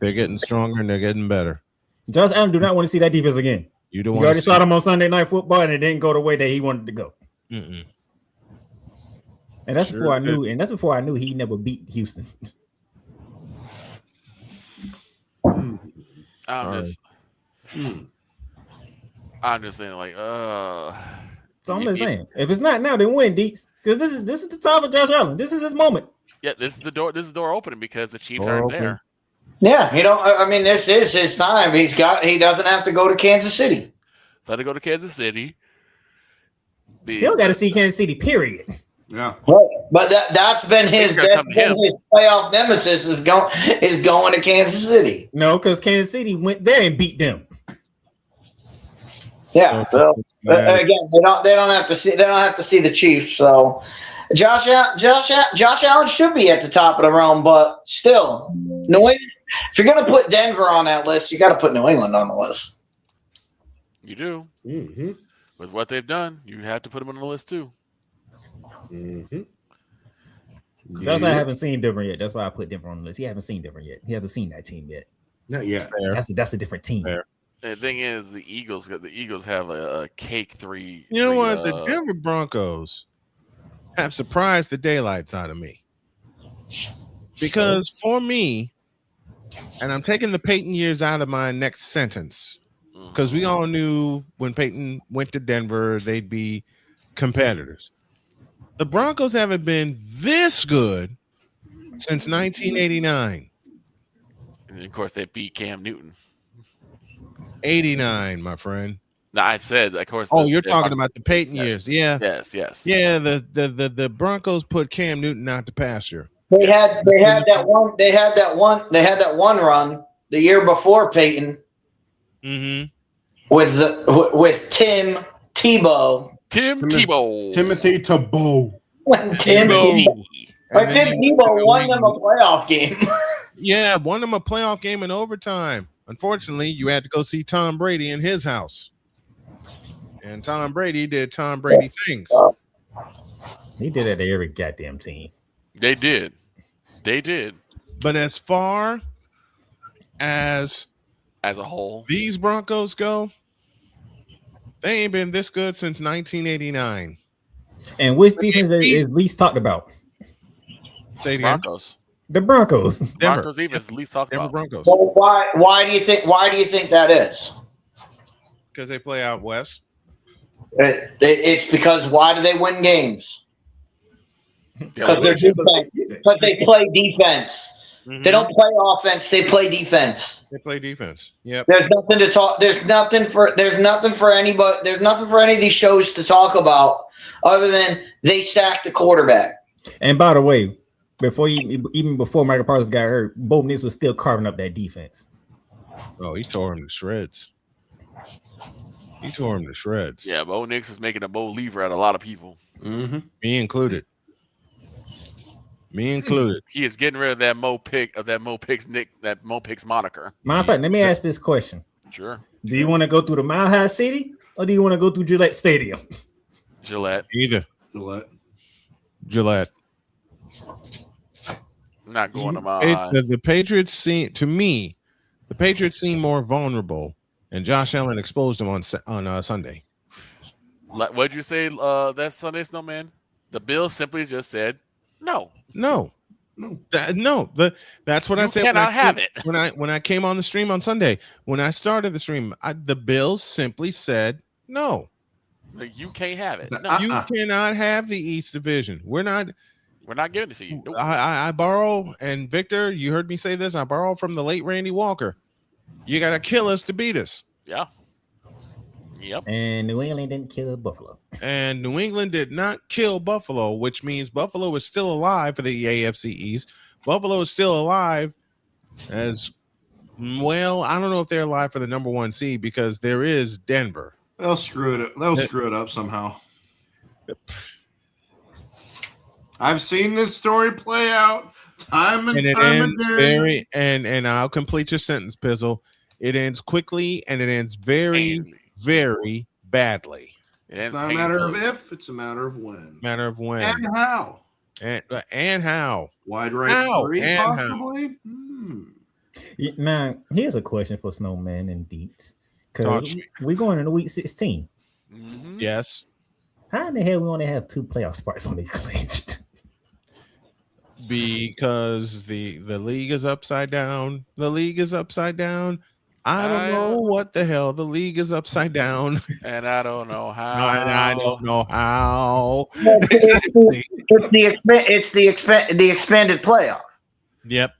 They're getting stronger and they're getting better. Josh Allen do not want to see that defense again. You already saw them on Sunday Night Football, and it didn't go the way that he wanted to go. Mm-mm. And that's before I knew. And that's before I knew he never beat Houston. I'm just saying, like, So I'm just saying, if it's not now, then win, Deeks, because this is the time for Josh Allen. This is his moment. Yeah, this is the door opening because the Chiefs aren't there. Yeah, this is his time. He doesn't have to go to Kansas City. Let to go to Kansas City. He'll got to see Kansas City, period. Yeah. Right. But that's been his playoff nemesis is going to Kansas City. No, because Kansas City went there and beat them. Yeah. So, again, they don't have to see the Chiefs. So Josh Allen should be at the top of the realm, but still, New England. If you're going to put Denver on that list, you got to put New England on the list. You do. Mm-hmm. With what they've done, you have to put them on the list too. Mm-hmm. That's why I haven't seen Denver yet. That's why I put Denver on the list. He haven't seen Denver yet. He hasn't seen that team yet. Not yet. That's a different team. Fair. The thing is, the Eagles have a cake three. You know what? The Denver Broncos have surprised the daylights out of me. Because for me, and I'm taking the Peyton years out of my next sentence, because we all knew when Peyton went to Denver, they'd be competitors. The Broncos haven't been this good since 1989. And of course, they beat Cam Newton. 89, my friend. No, I said, of course. Oh, you're talking about the Peyton years. Yeah. Yes. Yeah, the Broncos put Cam Newton out to pasture. They had that one run the year before Peyton. Mm-hmm. With Tim Tebow. Timothy Tebow. When Tim Tebow won them a playoff game. Yeah, won them a playoff game in overtime. Unfortunately, you had to go see Tom Brady in his house. And Tom Brady did Tom Brady things. He did that to every goddamn team. They did. But as far as a whole, these Broncos go, they ain't been this good since 1989. And which defense is least talked about? Say it again. The Broncos. Broncos even least talked about. Broncos. Well, why do you think that is? Because they play out west. It's because why do they win games? Because they play defense. Mm-hmm. They don't play offense. They play defense. They play defense. Yep. There's nothing to talk. There's nothing for anybody. There's nothing for any of these shows to talk about other than they sacked the quarterback. And by the way, even before Michael Parsons got hurt, Bo Nix was still carving up that defense. Oh, he tore him to shreds. Yeah, Bo Nix was making a Bo lever at a lot of people. Mm-hmm. Me included. He is getting rid of that Mo Picks moniker. Matter of fact, let me ask this question. Sure. Do you want to go through the Mile High City or do you want to go through Gillette Stadium? Gillette. Either. Gillette. I'm not going to Mile High. The Patriots seem, to me, the Patriots seem more vulnerable, and Josh Allen exposed them on Sunday. What'd you say that Sunday, Snowman? The Bills simply just said no. That's what I said. Cannot have it. When I came on the stream on Sunday. When I started the stream, the Bills simply said no. You can't have it. No. You cannot have the East Division. We're not giving it to you. Nope. I borrow, and Victor, you heard me say this. I borrow from the late Randy Walker. You got to kill us to beat us. Yeah. Yep. And New England didn't kill Buffalo. And New England did not kill Buffalo, which means Buffalo is still alive for the AFC East. Buffalo is still alive as well. I don't know if they're alive for the number 1 seed because there is Denver. They'll screw it up. They'll screw it up somehow. I've seen this story play out time and time again. And I'll complete your sentence, Pizzle. It ends quickly and it ends very, very badly. It's not a matter of if, it's a matter of when. And how. And how. Wide right 3, possibly? Now, here's a question for Snowman and Deets. Because we're going into week 16. Mm-hmm. Yes. How in the hell we only have 2 playoff spots on these claims? Because the league is upside down. The league is upside down. I don't know what the hell. The league is upside down. And I don't know how. I don't know how. It's the expanded playoff. Yep.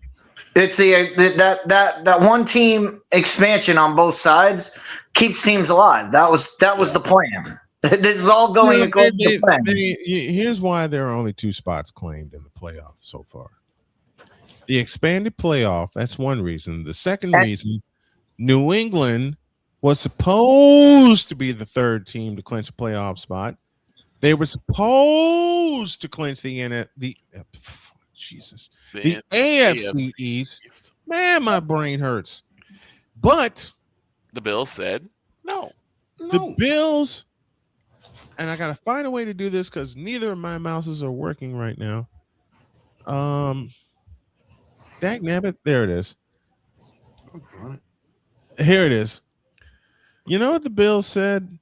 It's that one team expansion on both sides keeps teams alive. That was the plan. This is all going according to plan. Here's why there are only 2 spots claimed in the playoff so far. The expanded playoff, that's one reason. The second reason, New England was supposed to be the 3rd team to clinch a playoff spot. They were supposed to clinch the AFC East. Man, my brain hurts. But the Bills said no. The Bills, and I gotta find a way to do this because neither of my mouses are working right now. Dagnabbit, there it is. Here it is. You know what the Bills said?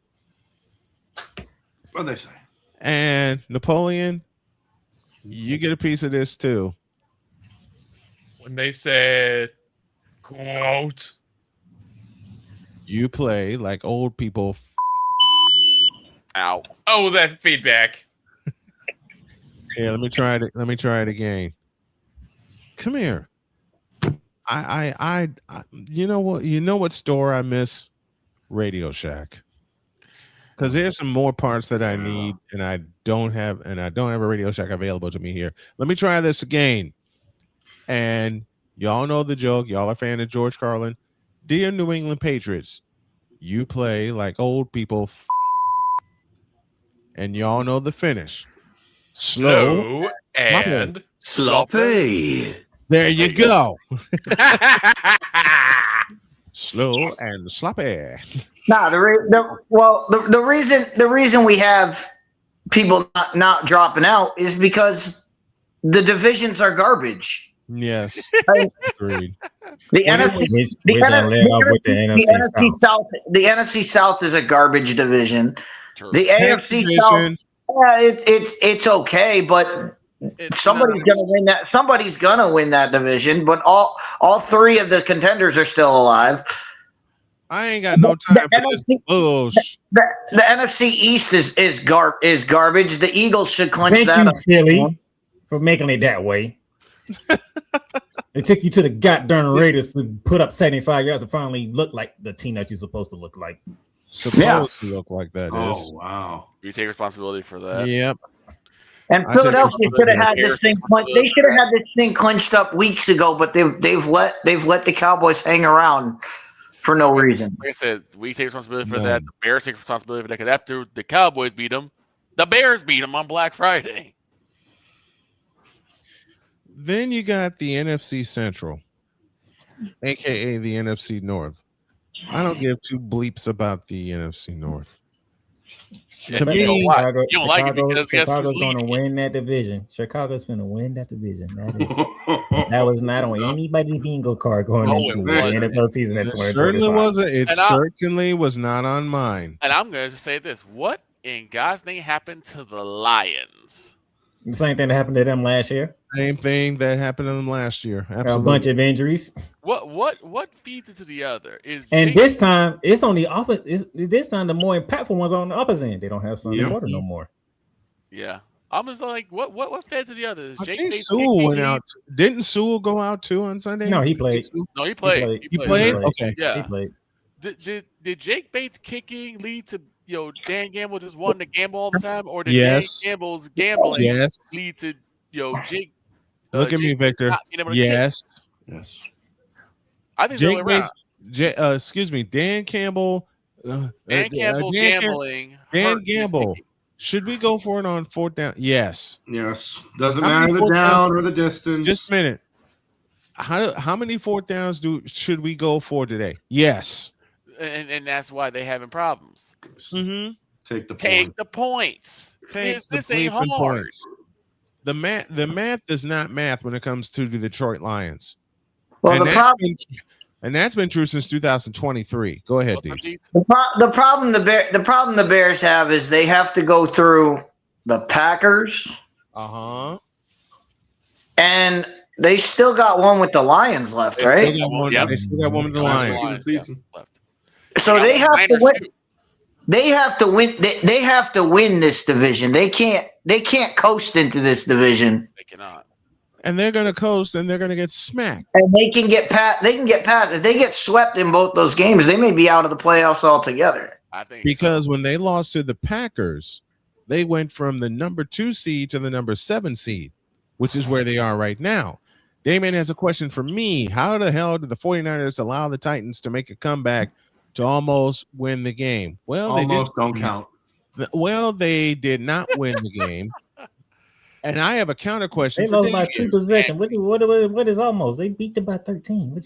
What'd they say? And Napoleon, you get a piece of this too. When they said, quote, you play like old people. Ow. Oh, that feedback. Yeah, let me try it. Let me try it again. Come here. I you know what store I miss? Radio Shack. Because there's some more parts that I need and I don't have a Radio Shack available to me here. Let me try this again. And y'all know the joke. Y'all are a fan of George Carlin. Dear New England Patriots, you play like old people. And y'all know the finish. Slow and sloppy. There you go. Slow and sloppy. Nah, the reason we have people not dropping out is because the divisions are garbage. Yes, agreed. The NFC South is a garbage division. True. The AFC South, it's okay, but somebody's gonna win that. Somebody's gonna win that division. But all 3 of the contenders are still alive. I ain't got no time for this bullshit. The NFC East is garbage. The Eagles should clinch Thank that. You, Philly, for making it that way. It took you to the goddamn Raiders to put up 75 yards and finally look like the team that you're supposed to look like. Supposed to look like that is. Oh wow! You take responsibility for that. Yep. And Philadelphia should have had this thing. They should have had this thing clinched up weeks ago, but they've let the Cowboys hang around for no reason. Like I said, we take responsibility for that. The Bears take responsibility for that because after the Cowboys beat them, the Bears beat them on Black Friday. Then you got the NFC Central, aka the NFC North. I don't give two bleeps about the NFC North. Yeah, To you know me, what? Chicago, You don't like it because guess who's Chicago's going to leading? win that division. Chicago's going to win that division. That was not on anybody's bingo card going No, into it the wasn't. NFL season in it certainly 2025. wasn't. It And certainly was not on mine. And I'm going to say this: what in God's name happened to the Lions? The same thing that happened to them last year. Same thing that happened to them last year. Absolutely. A bunch of injuries. What feeds into the other? And this time, it's on the opposite. This time, the more impactful ones are on the opposite end. They don't have Sonny Porter no more. Yeah, I'm just like, what fed to the other? Is I Jake think Bates Sewell kicking went lead? out. Didn't Sewell go out too on Sunday? No, he played. No, he played. He played? Okay. Yeah. He played. Did Jake Bates kicking lead to Dan Gamble just wanting to gamble all the time, or did Yes. Dan Gamble's gambling Yes. lead to Jake? Look at me, Jake Bates Victor. not being able to kick? Yes. Yes. I think the Jake other way Bates. around. Excuse me. Dan Campbell. Dan Campbell's gambling. Dan hurt his Gamble. kicking. Should we go for it on fourth down? Yes. Yes. Doesn't How matter many the fourth down downs- or the distance. Just a minute. How many fourth downs should we go for today? Yes. And that's why they're having problems. Mm-hmm. Take the Take the points. This ain't hard. Points. The math does not math when it comes to the Detroit Lions. Well, And that's been true since 2023. Go ahead, Deej. The problem the Bears have is they have to go through the Packers. Uh-huh. And they still got one with the Lions left, right? They still got one with the Lions. So they have to win. They have to win. They have to win this division. They can't coast into this division. They cannot. And they're going to coast, and they're going to get smacked. And they can get past. If they get swept in both those games, they may be out of the playoffs altogether. I think because when they lost to the Packers, they went from the number 2 seed to the number 7 seed, which is where they are right now. Damon has a question for me. How the hell did the 49ers allow the Titans to make a comeback to almost win the game? Well, Almost they don't count. Well, they did not win the game. And I have a counter question. They lost by 2 possessions. What is almost? They beat them by 13.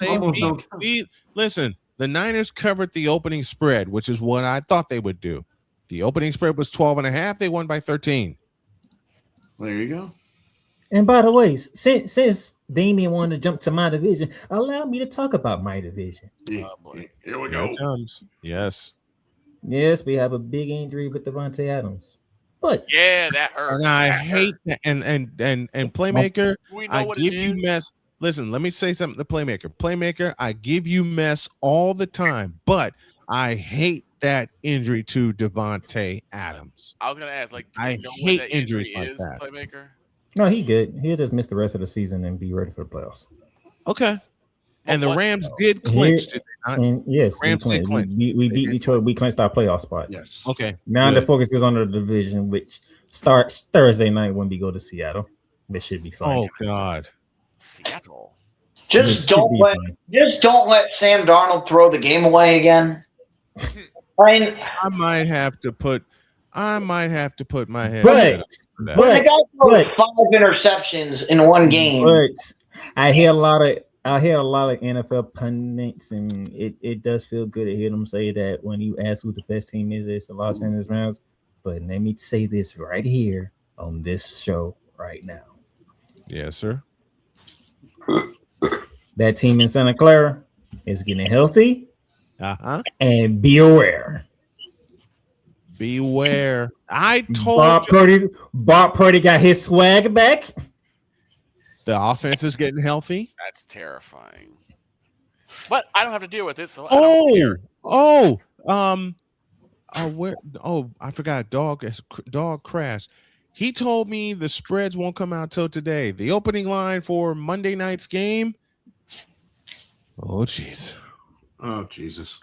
Listen, the Niners covered the opening spread, which is what I thought they would do. The opening spread was 12.5. They won by 13. There you go. And by the way, since Damien wanted to jump to my division, allow me to talk about my division. Here we Here go. it comes. Yes. Yes, we have a big injury with Devontae Adams. But yeah, that hurts. And I hate that. And Playmaker, I give you mess. Listen, let me say something to Playmaker. Playmaker, I give you mess all the time, but I hate that injury to Devontae Adams. I was gonna ask, like, I hate injuries like that. Playmaker. no, he good. He'll just miss the rest of the season and be ready for the playoffs. Okay. And the Rams did clinch. Did they not? And yes, The Rams did clinch. we beat Detroit. We clinched our playoff spot. Yes. Okay. Now Good. the focus is on the division, which starts Thursday night when we go to Seattle. This should be fun. Oh God. Seattle. Just don't let Sam Darnold throw the game away again. I might have to put my head. But the guy throws 5 interceptions in one game. But I hear a lot of NFL pundits, and it does feel good to hear them say that when you ask who the best team is, it's the Los Angeles Rams. But let me say this right here on this show right now. Yes, sir. That team in Santa Clara is getting healthy. Uh-huh. And be aware. Beware. I told Bob Purdy got his swag back. The offense is getting healthy. That's terrifying. But I don't have to deal with it, so I don't care. I forgot. Dog crashed. He told me the spreads won't come out till today. The opening line for Monday night's game. Oh, jeez. Oh, Jesus.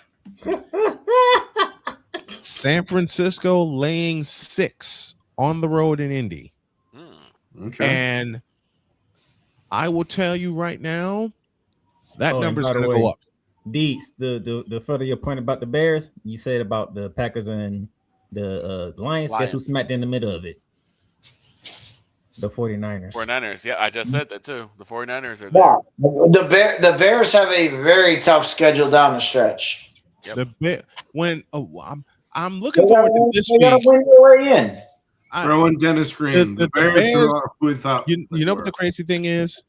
San Francisco laying 6 on the road in Indy. Okay. And I will tell you right now, that number's and by going the to go way, up. Deets, the further your point about the Bears, you said about the Packers and the Lions. Guess who smacked in the middle of it? The 49ers. 49ers. Yeah, I just said that too. The 49ers are there. Yeah, the Bears have a very tough schedule down the stretch. I'm looking forward to this week. Win your way in. Throwing Dennis Green. The Bears are we thought. You know what the crazy thing is?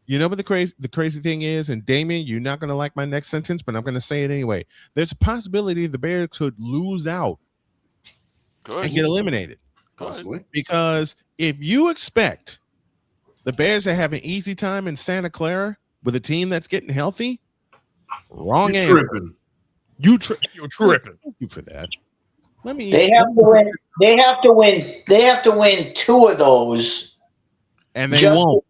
You know what the crazy thing is? And Damien, you're not going to like my next sentence, but I'm going to say it anyway. There's a possibility the Bears could lose out and get eliminated. Possibly. Because if you expect the Bears to have an easy time in Santa Clara with a team that's getting healthy, wrong answer. Tripping. You're tripping. Thank you for that. They have to win. They have to win. They have to win 2 of those, and they won't.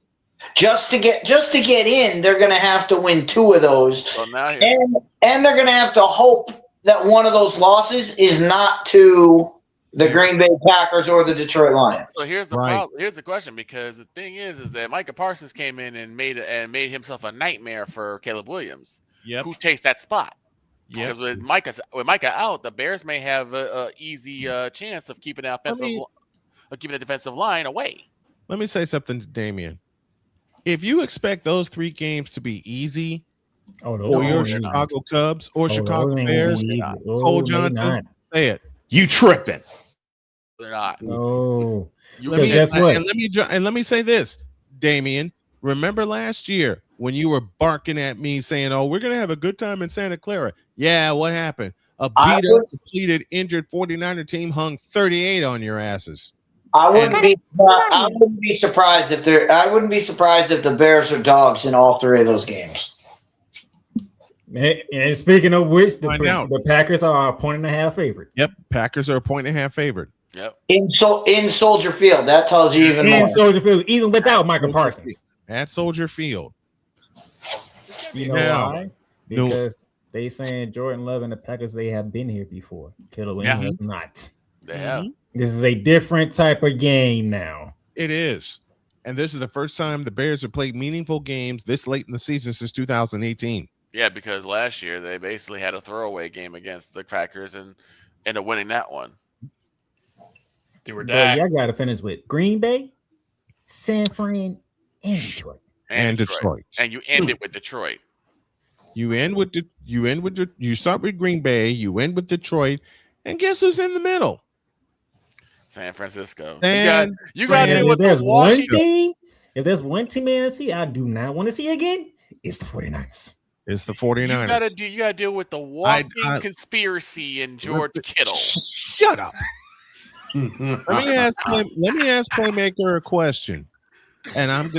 Just to get in, they're going to have to win 2 of those, and they're going to have to hope that one of those losses is not to the Green Bay Packers or the Detroit Lions. So here's the problem. Here's the question, because the thing is that Micah Parsons came in and made himself a nightmare for Caleb Williams. Yep. Who takes that spot? Yeah. Because with Micah out, the Bears may have a easy chance of keeping that defensive line away. Let me say something to Damien. If you expect those 3 games to be easy for your Chicago Cubs or Chicago Bears, Cole Johnson, say it. You tripping? They're not. No. Guess what? And let me say this, Damien. Remember last year when you were barking at me saying, "Oh, we're gonna have a good time in Santa Clara"? Yeah, what happened? A beat up, depleted, injured 49er team hung 38 on your asses. I wouldn't be surprised if the Bears are dogs in all 3 of those games. And speaking of which, the Packers are a 1.5 favorite. Yep, Packers are a 1.5 favorite. Yep. In Soldier Field, that tells you even more. In Soldier Field, even without Michael Parsons. At Soldier Field. You know why? Because they saying Jordan Love and the Packers, they have been here before. Kittle has not. They have. This is a different type of game now. It is. And this is the first time the Bears have played meaningful games this late in the season since 2018. Yeah, because last year they basically had a throwaway game against the Packers and ended up winning that one. Y'all got to finish with Green Bay, San Fran, and Detroit. And Detroit. And you end it with Detroit. You start with Green Bay, you end with Detroit, and guess who's in the middle? San Francisco. You got to deal with the Washington. If there's one team in NFC I do not want to see again, it's the 49ers. It's the 49ers. You gotta deal with the walking conspiracy and George Kittle. Shut up. Let me ask Playmaker a question. And I'm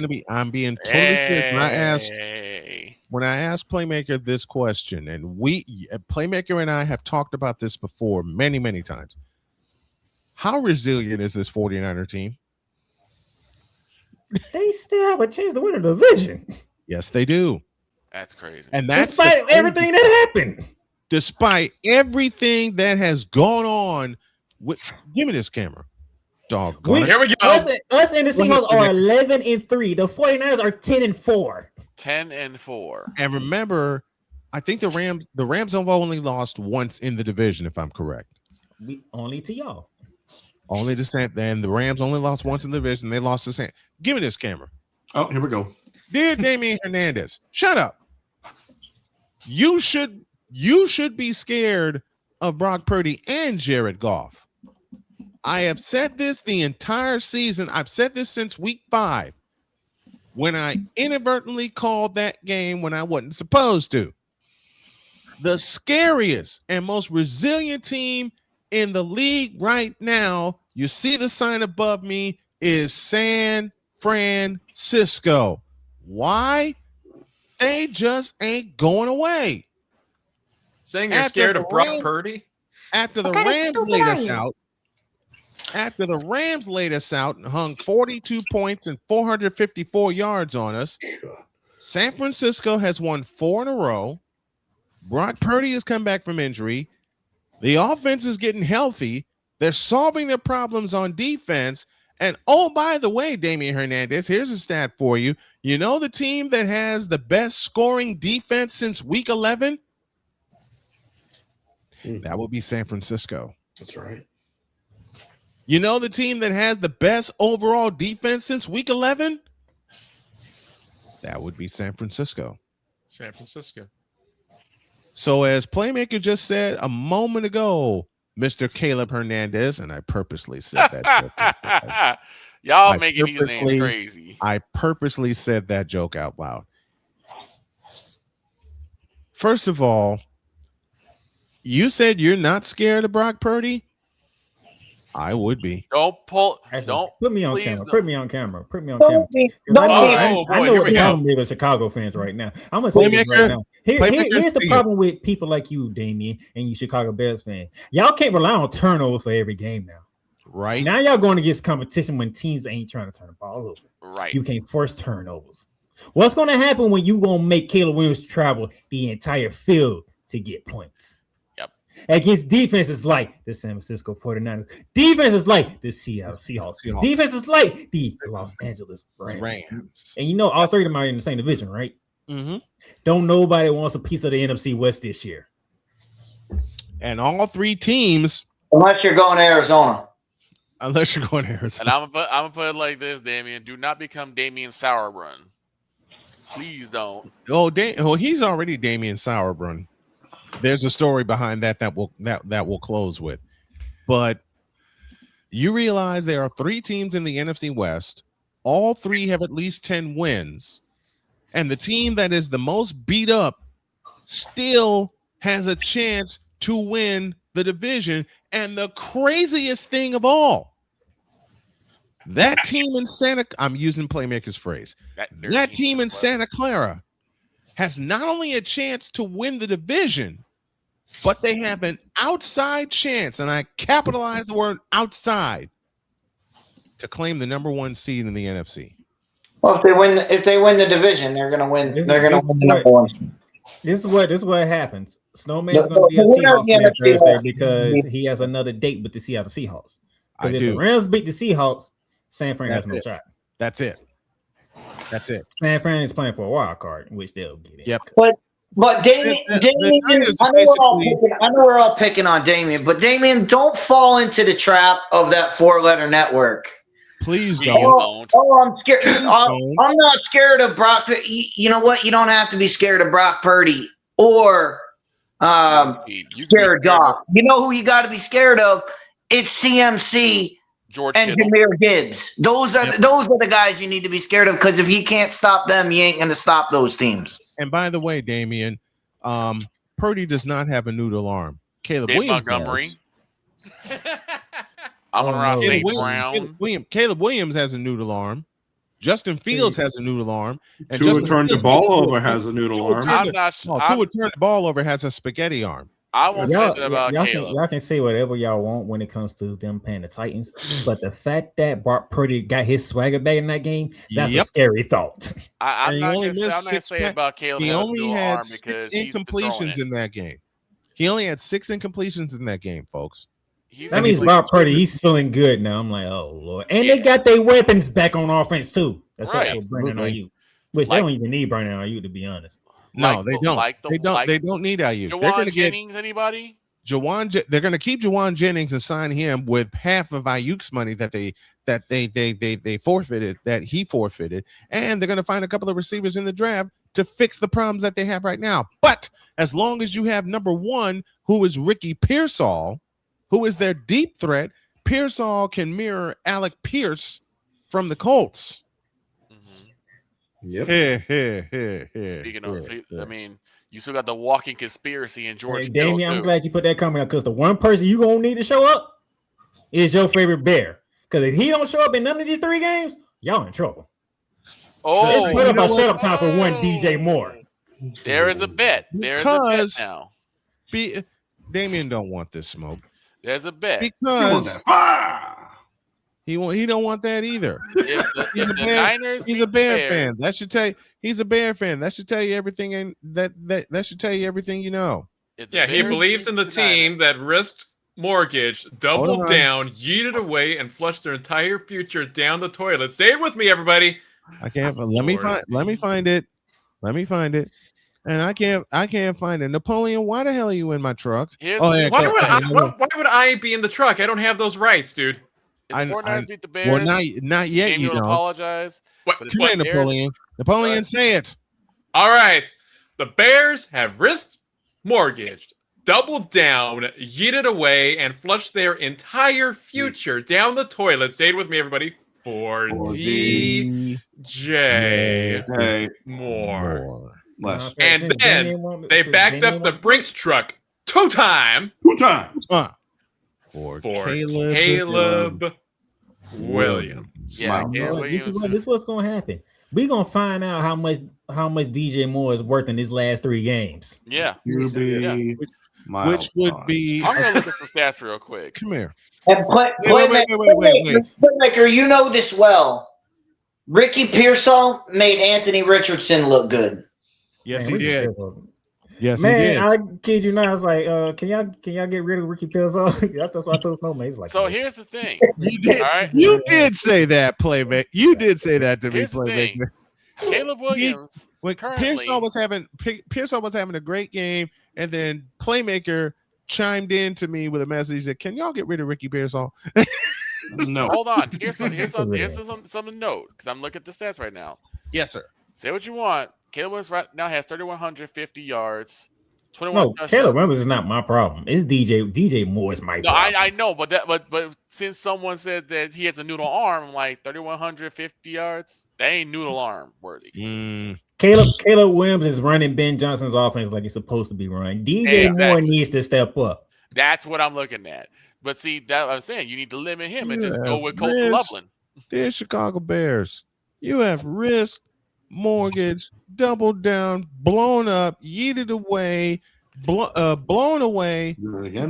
being totally serious when I ask Playmaker this question, and Playmaker and I have talked about this before many, many times. How resilient is this 49er team? They still have a chance to win a division. Yes, they do. That's crazy. And that's despite everything that happened. Despite everything that has gone on. Give me this camera. Dog. Here we go. Us and the Seahawks are 11-3. The 49ers are 10-4. 10-4. And remember, I think the Rams have only lost once in the division, if I'm correct. Only to y'all. Only to San. And the Rams only lost once in the division. They lost to San. Give me this camera. Oh, here we go. Dear Damien Hernandez, shut up. You should be scared of Brock Purdy and Jared Goff. I have said this the entire season. I've said this since week 5 when I inadvertently called that game when I wasn't supposed to. The scariest and most resilient team in the league right now, you see the sign above me, is San Francisco. Why? They just ain't going away. Saying you're scared of Brock Purdy? After the Rams laid us out and hung 42 points and 454 yards on us, San Francisco has won 4 in a row. Brock Purdy has come back from injury. The offense is getting healthy. They're solving their problems on defense. And oh, by the way, Damien Hernandez, here's a stat for you. You know the team that has the best scoring defense since week 11? That would be San Francisco. That's right. You know the team that has the best overall defense since week 11? That would be San Francisco. San Francisco. So as Playmaker just said a moment ago, Mr. Caleb Hernandez, and I purposely said that. Y'all making these names crazy. I purposely said that joke out loud. First of all, you said you're not scared of Brock Purdy. I would be. Don't pull. Actually, don't put me on please camera. don't. Put me on camera. Put me on camera. I know what the problem is with Chicago fans right now. I'm gonna say this right now. Here's the problem with people like you, Damien, and you Chicago Bears fan. Y'all can't rely on turnovers for every game now. Right. Now y'all going against competition when teams ain't trying to turn the ball over. Right. You can't force turnovers. What's going to happen when you going to make Caleb Williams travel the entire field to get points? Yep. Against defenses like the San Francisco 49ers. Defenses like the Seattle Seahawks. Defenses like the Los Angeles Rams. And you know all three of them are in the same division, right? Mm-hmm. Don't nobody wants a piece of the NFC West this year. And all three teams. Unless you're going to Arizona. Unless you're going to Arizona. And I'm gonna put it like this, Damien. Do not become Damien Sauerbrunn. Please don't. Oh, he's already Damien Sauerbrunn. There's a story behind that will close with. But you realize there are three teams in the NFC West. All three have at least 10 wins. And the team that is the most beat up still has a chance to win the division. And the craziest thing of all, that team in I'm using Playmaker's phrase. That team in Santa Clara has not only a chance to win the division, but they have an outside chance, and I capitalize the word outside, to claim the number one seed in the NFC. Well, if they win the division, they're going to win. They're going to win the number one. This is what happens. Snowman's going to be a Seahawks fan Thursday because he has another date with the Seattle Seahawks. Because if the Rams beat the Seahawks, San Fran has no shot. That's it. San Fran is playing for a wild card, which they'll get it. Yep. But Damien, I know we're all picking on Damien, but Damien, don't fall into the trap of that 4-letter network. Please don't. I'm scared. I'm not scared of Brock. You know what? You don't have to be scared of Brock Purdy or Jared Goff. You know who you got to be scared of? It's CMC and Jahmyr Gibbs. Those are the guys you need to be scared of, because if he can't stop them, you ain't going to stop those teams. And by the way, Damien, Purdy does not have a noodle arm. Caleb Williams Montgomery. Has. I'm around St. Brown. Caleb Williams has a noodle arm. Justin Fields has a noodle arm. And Tua turned the ball over has a noodle arm. Tua turned the ball over has a spaghetti arm. I won't say that about Caleb. Y'all can say whatever y'all want when it comes to them playing the Titans, but the fact that Brock Purdy got his swagger back in that game, that's a scary thought. I'm not going to say about Caleb. He only had 6 incompletions in that game. He only had 6 incompletions in that game, folks. That means Brock Purdy, he's feeling good now. I'm like, oh Lord, and they got their weapons back on offense too. That's right. Brandon Ayuk, which they don't even need Brandon Ayuk, to be honest. No, they don't. They don't need Ayuk. They're going to get Jennings. Anybody? They're going to keep Jawan Jennings and sign him with half of Ayuk's money that they forfeited, that he forfeited, and they're going to find a couple of receivers in the draft to fix the problems that they have right now. But as long as you have number one, who is Ricky Pearsall, who is their deep threat, Pearsall can mirror Alec Pierce from the Colts. Yep. Speaking of, I mean, you still got the walking conspiracy in George. Hey, Damien, I'm glad you put that comment out, because the one person you gonna need to show up is your favorite Bear. Because if he don't show up in none of these 3 games, y'all in trouble. Oh, let's put up a shut up time for one DJ Moore. There is a bet. There's a bet now. Damien don't want this smoke. There's a bet because he don't want that either. He's a Bear fan. That should tell you he's a Bear fan. That should tell you everything, and that should tell you everything you know. Yeah, he believes in the team that risked mortgage, doubled down, yeeted away, and flushed their entire future down the toilet. Say it with me, everybody. I can't. Let me find it. And I can't find it. Napoleon, why the hell are you in my truck? Why would I be in the truck? I don't have those rights, dude. Beat the Bears. Well, not yet. You don't apologize. Come here, Napoleon. Napoleon, say it. All right. The Bears have risked mortgaged, doubled down, yeeted away, and flushed their entire future down the toilet. Say it with me, everybody. For DJ Moore. Less. And then they backed up the Brinks truck two times for Caleb Williams. Yeah, This is what's gonna happen. We're gonna find out how much DJ Moore is worth in his last 3 games. Yeah. Which would be. I'm gonna look at some stats real quick. Come here. And Playmaker, you know this well. Ricky Pearsall made Anthony Richardson look good. Yes, Man, he did. Yes, Man, he did. I kid you not. I was like, can y'all get rid of Ricky Pearsall? That's why I told Snowman. He's like, So here's the thing. You did. All right? You did say that, Playmaker. You did say that to me, Here's the thing. Playmaker. Caleb Williams. When Pearsall was having a great game, and then Playmaker chimed in to me with a message that, "Can y'all get rid of Ricky Pearsall?" No. Hold on. Here's something to note because I'm looking at the stats right now. Yes, sir. Say what you want. Caleb Williams right now has 3,150 yards, 21 no, touchdowns. Caleb Williams is not my problem. It's DJ Moore is my No, problem. I know, but since someone said that he has a noodle arm, I'm like 3,150 yards. That ain't noodle arm worthy. Caleb Williams is running Ben Johnson's offense like it's supposed to be run. DJ Moore needs to step up. That's what I'm looking at. But see, that I'm saying you need to limit him and just go with Colson Loveland. Dear Chicago Bears, you have risked, mortgage, doubled down, blown up, yeeted away, blown away,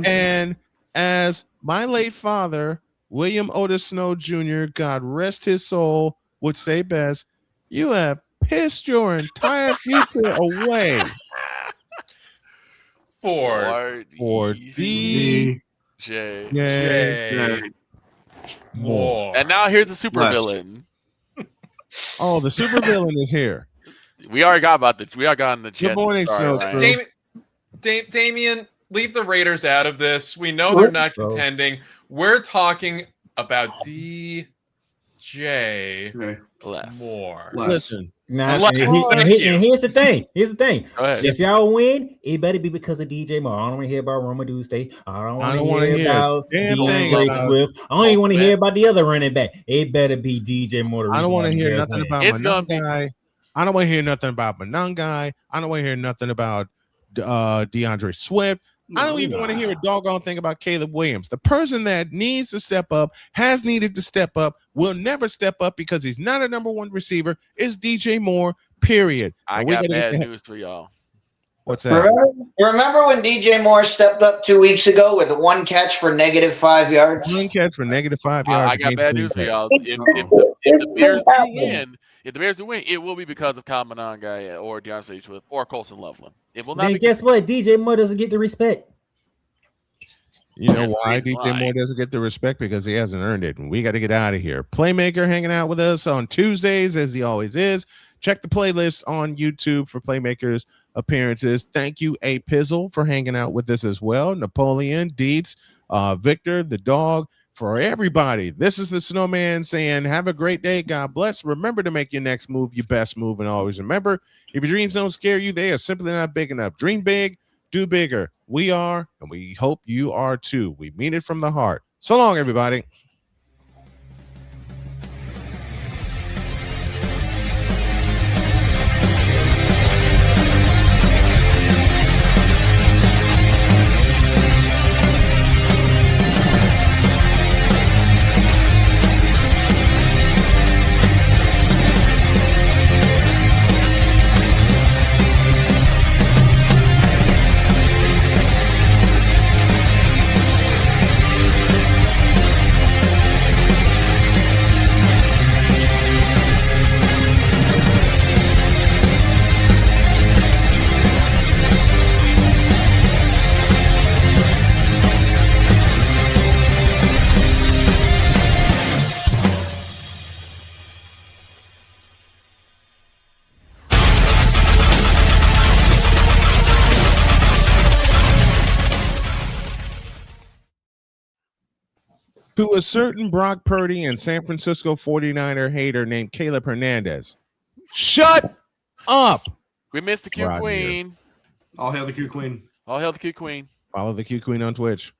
and as my late father, William Otis Snow Jr., God rest his soul, would say best, you have pissed your entire future away for DJ Moore. And now here's the super villain. Oh, the super villain is here. We already got on the Jets. Good morning, Snow. Damian, leave the Raiders out of this. We know they're not contending. We're talking about DJ Moore. Listen. Now, and here's the thing. If y'all win, it better be because of DJ Moore. I don't want to hear about Roma State. I don't want to hear about DeAndre Swift. I don't even want to hear about the other running back. It better be DJ Moore. I don't want to hear nothing about Monangai. I don't want to hear nothing about Monangai. I don't want to hear nothing about DeAndre Swift. I don't even want to hear a doggone thing about Caleb Williams. The person that needs to step up, has needed to step up, will never step up because he's not a number 1 receiver, is DJ Moore, period. I got bad news for y'all. What's that? Remember when DJ Moore stepped up 2 weeks ago with 1 catch for -5 yards? 1 catch for -5 yards. I got bad news for y'all. If the Bears do win, it will be because of Kyle Monangai or DeAndre Swift or Colson Loveland. It will not. Then guess what? DJ Moore doesn't get the respect. You know why DJ Moore doesn't get the respect? Because he hasn't earned it. And we got to get out of here. Playmaker hanging out with us on Tuesdays, as he always is. Check the playlist on YouTube for Playmaker's appearances. Thank you, A Pizzle, for hanging out with us as well. Napoleon, Dietz, Victor, the dog, for everybody. This is the Snowman saying, have a great day. God bless. Remember to make your next move your best move. And always remember, if your dreams don't scare you, they are simply not big enough. Dream big. Do bigger. We are, and we hope you are too. We mean it from the heart. So long, everybody. To a certain Brock Purdy and San Francisco 49er hater named Caleb Hernandez. Shut up. We missed the Q Queen. All hail the Q Queen. All hail the Q Queen. Follow the Q Queen on Twitch.